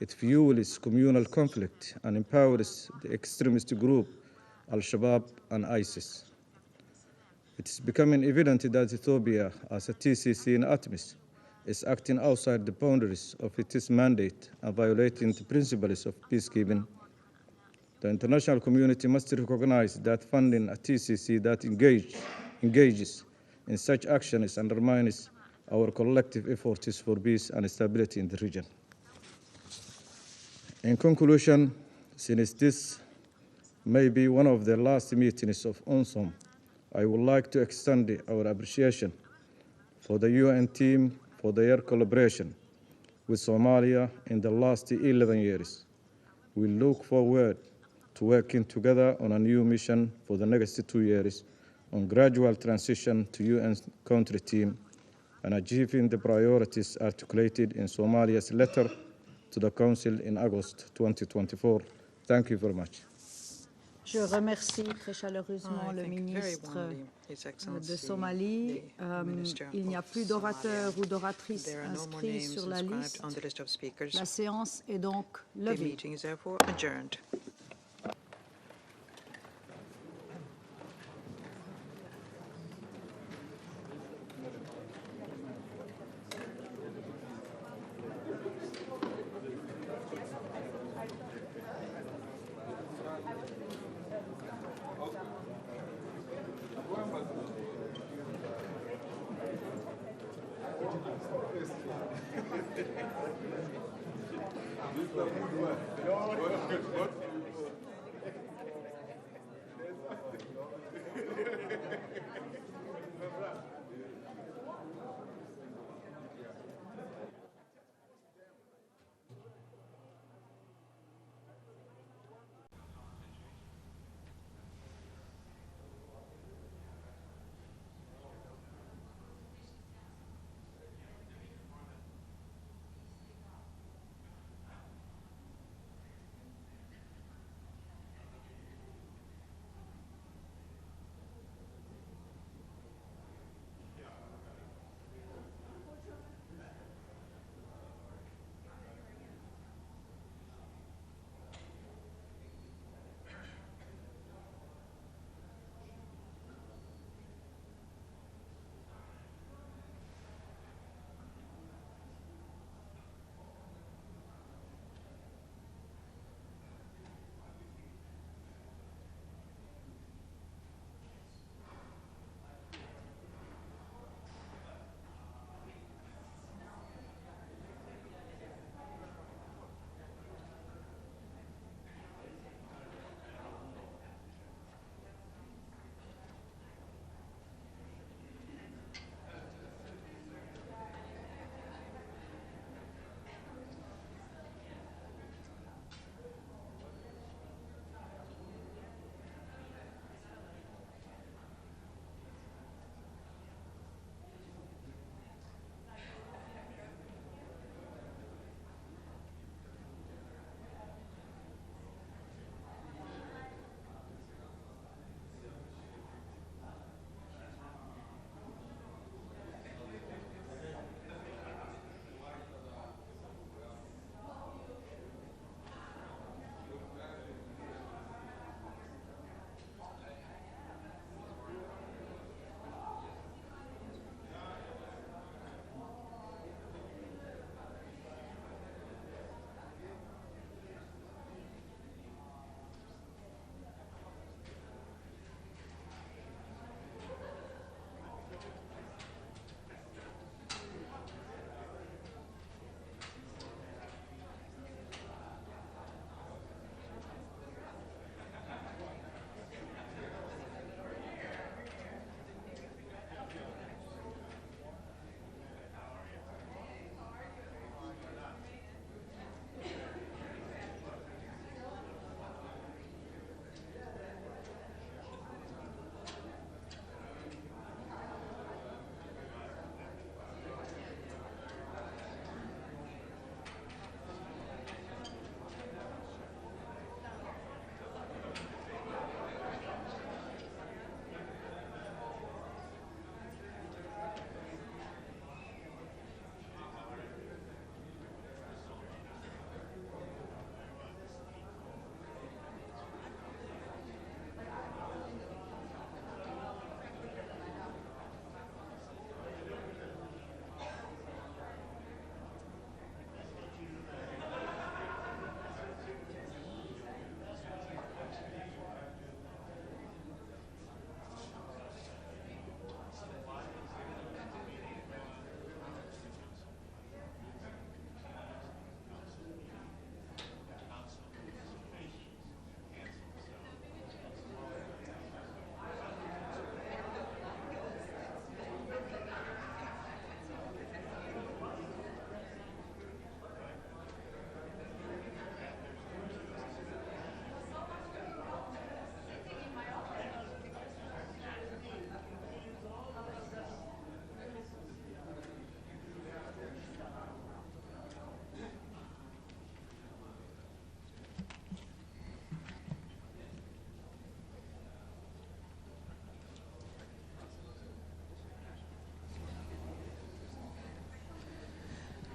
It fuels communal conflict and empowers the extremist group Al-Shabaab and ISIS. It is becoming evident that Ethiopia, as a TCC in ATMIS, is acting outside the boundaries of its mandate and violating the principles of peacekeeping. The international community must recognize that funding a TCC that engages in such actions undermines our collective efforts for peace and stability in the region. In conclusion, since this may be one of the last meetings of UNSOM, I would like to extend our appreciation for the UN team for their collaboration with Somalia in the last 11 years. We look forward to working together on a new mission for the next 2 years on gradual transition to UN country team and achieving the priorities articulated in Somalia's letter to the Council in August 2024. Thank you very much. Je remercie très chaleureusement le ministre de Somalie. Il n'y a plus d'orateurs ou d'oratrices inscrits sur la liste. La séance est donc levée. Good.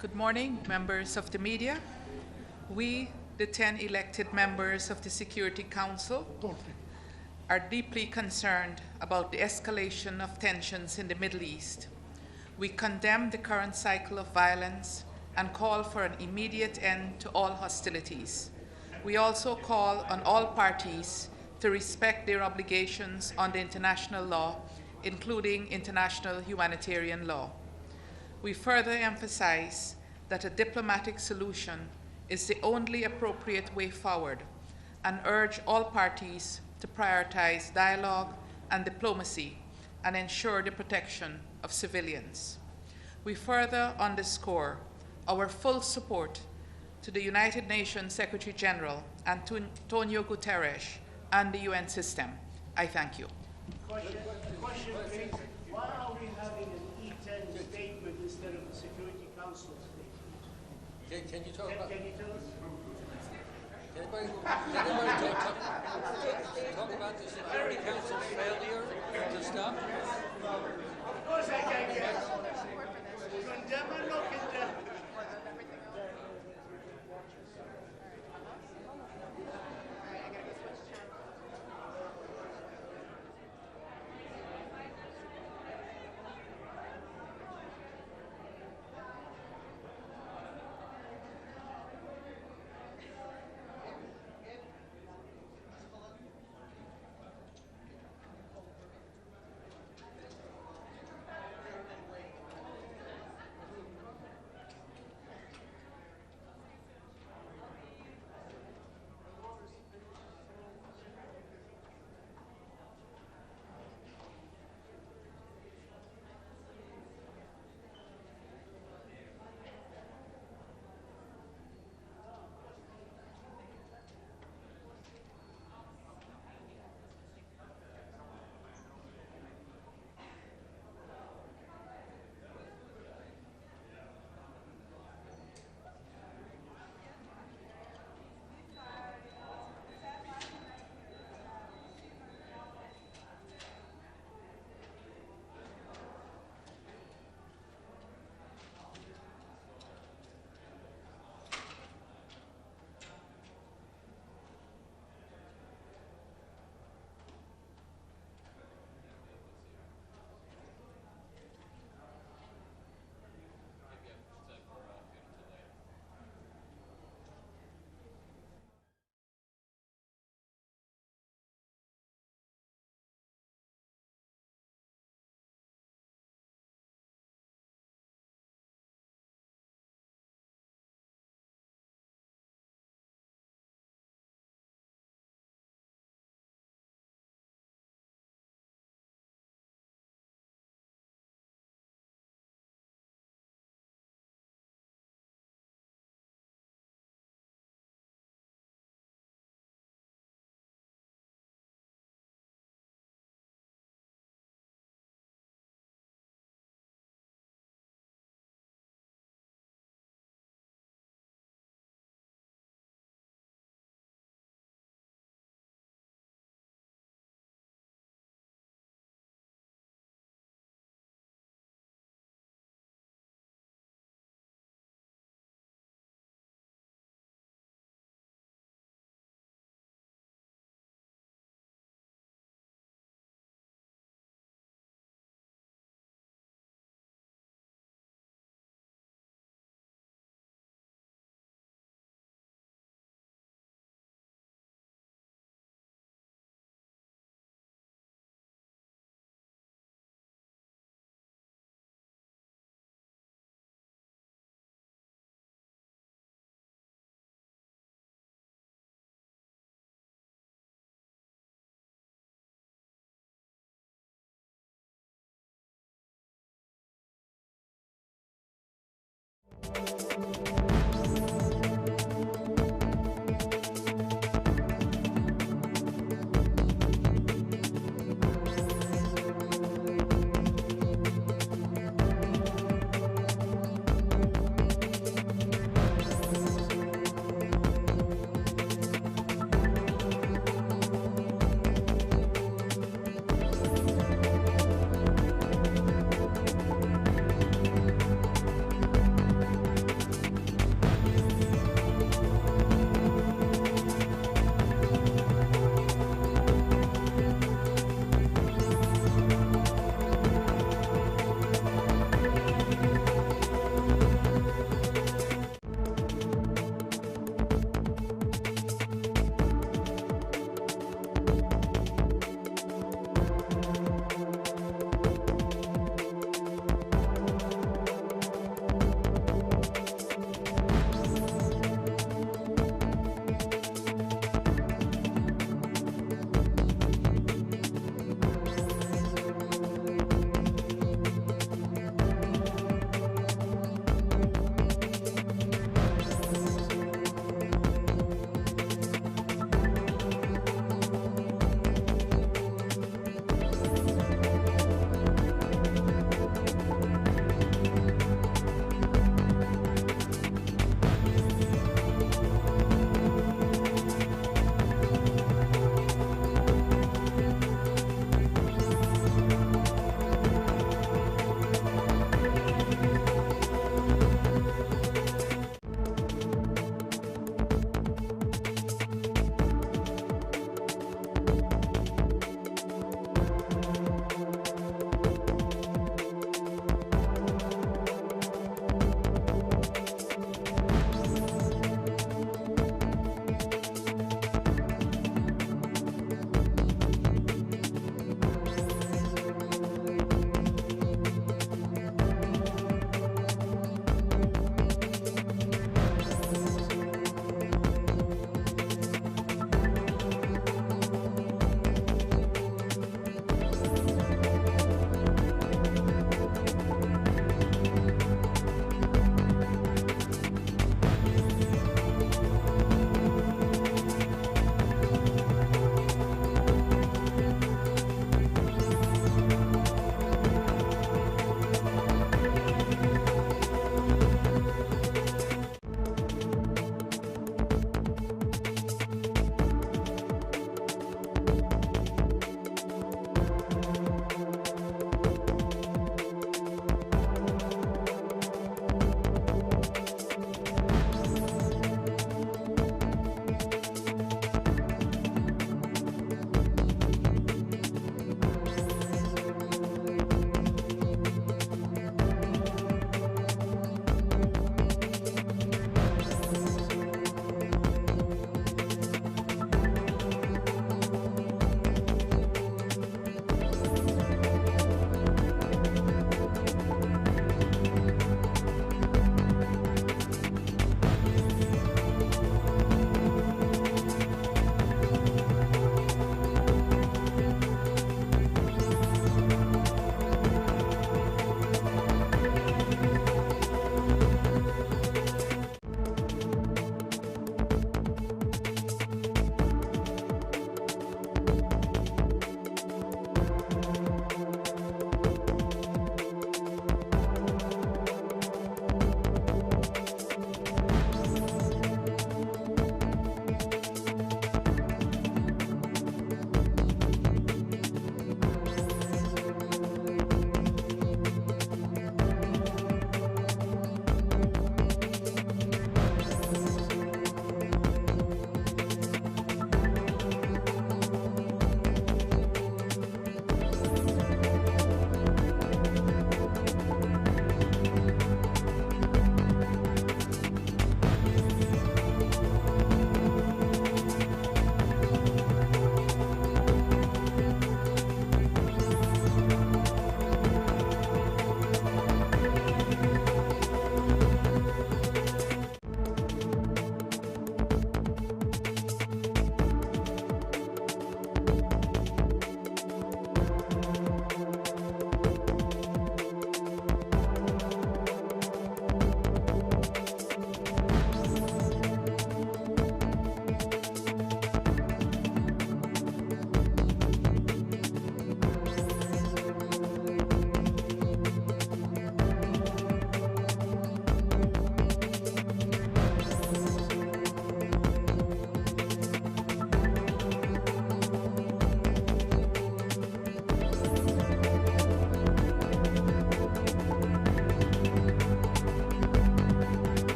Good morning, members of the media. We, the 10 elected members of the Security Council, are deeply concerned about the escalation of tensions in the Middle East. We condemn the current cycle of violence and call for an immediate end to all hostilities. We also call on all parties to respect their obligations under international law, including international humanitarian law. We further emphasize that a diplomatic solution is the only appropriate way forward and urge all parties to prioritize dialogue and diplomacy and ensure the protection of civilians. We further underscore our full support to the United Nations Secretary General Antonio Guterres and the UN system. I thank you. Question, please. Why are we having an E10 statement instead of a Security Council statement? Can you talk about? Can you tell us? Can anybody talk about the Security Council's failure to stop? Of course I can guess. Condemn or no condemn?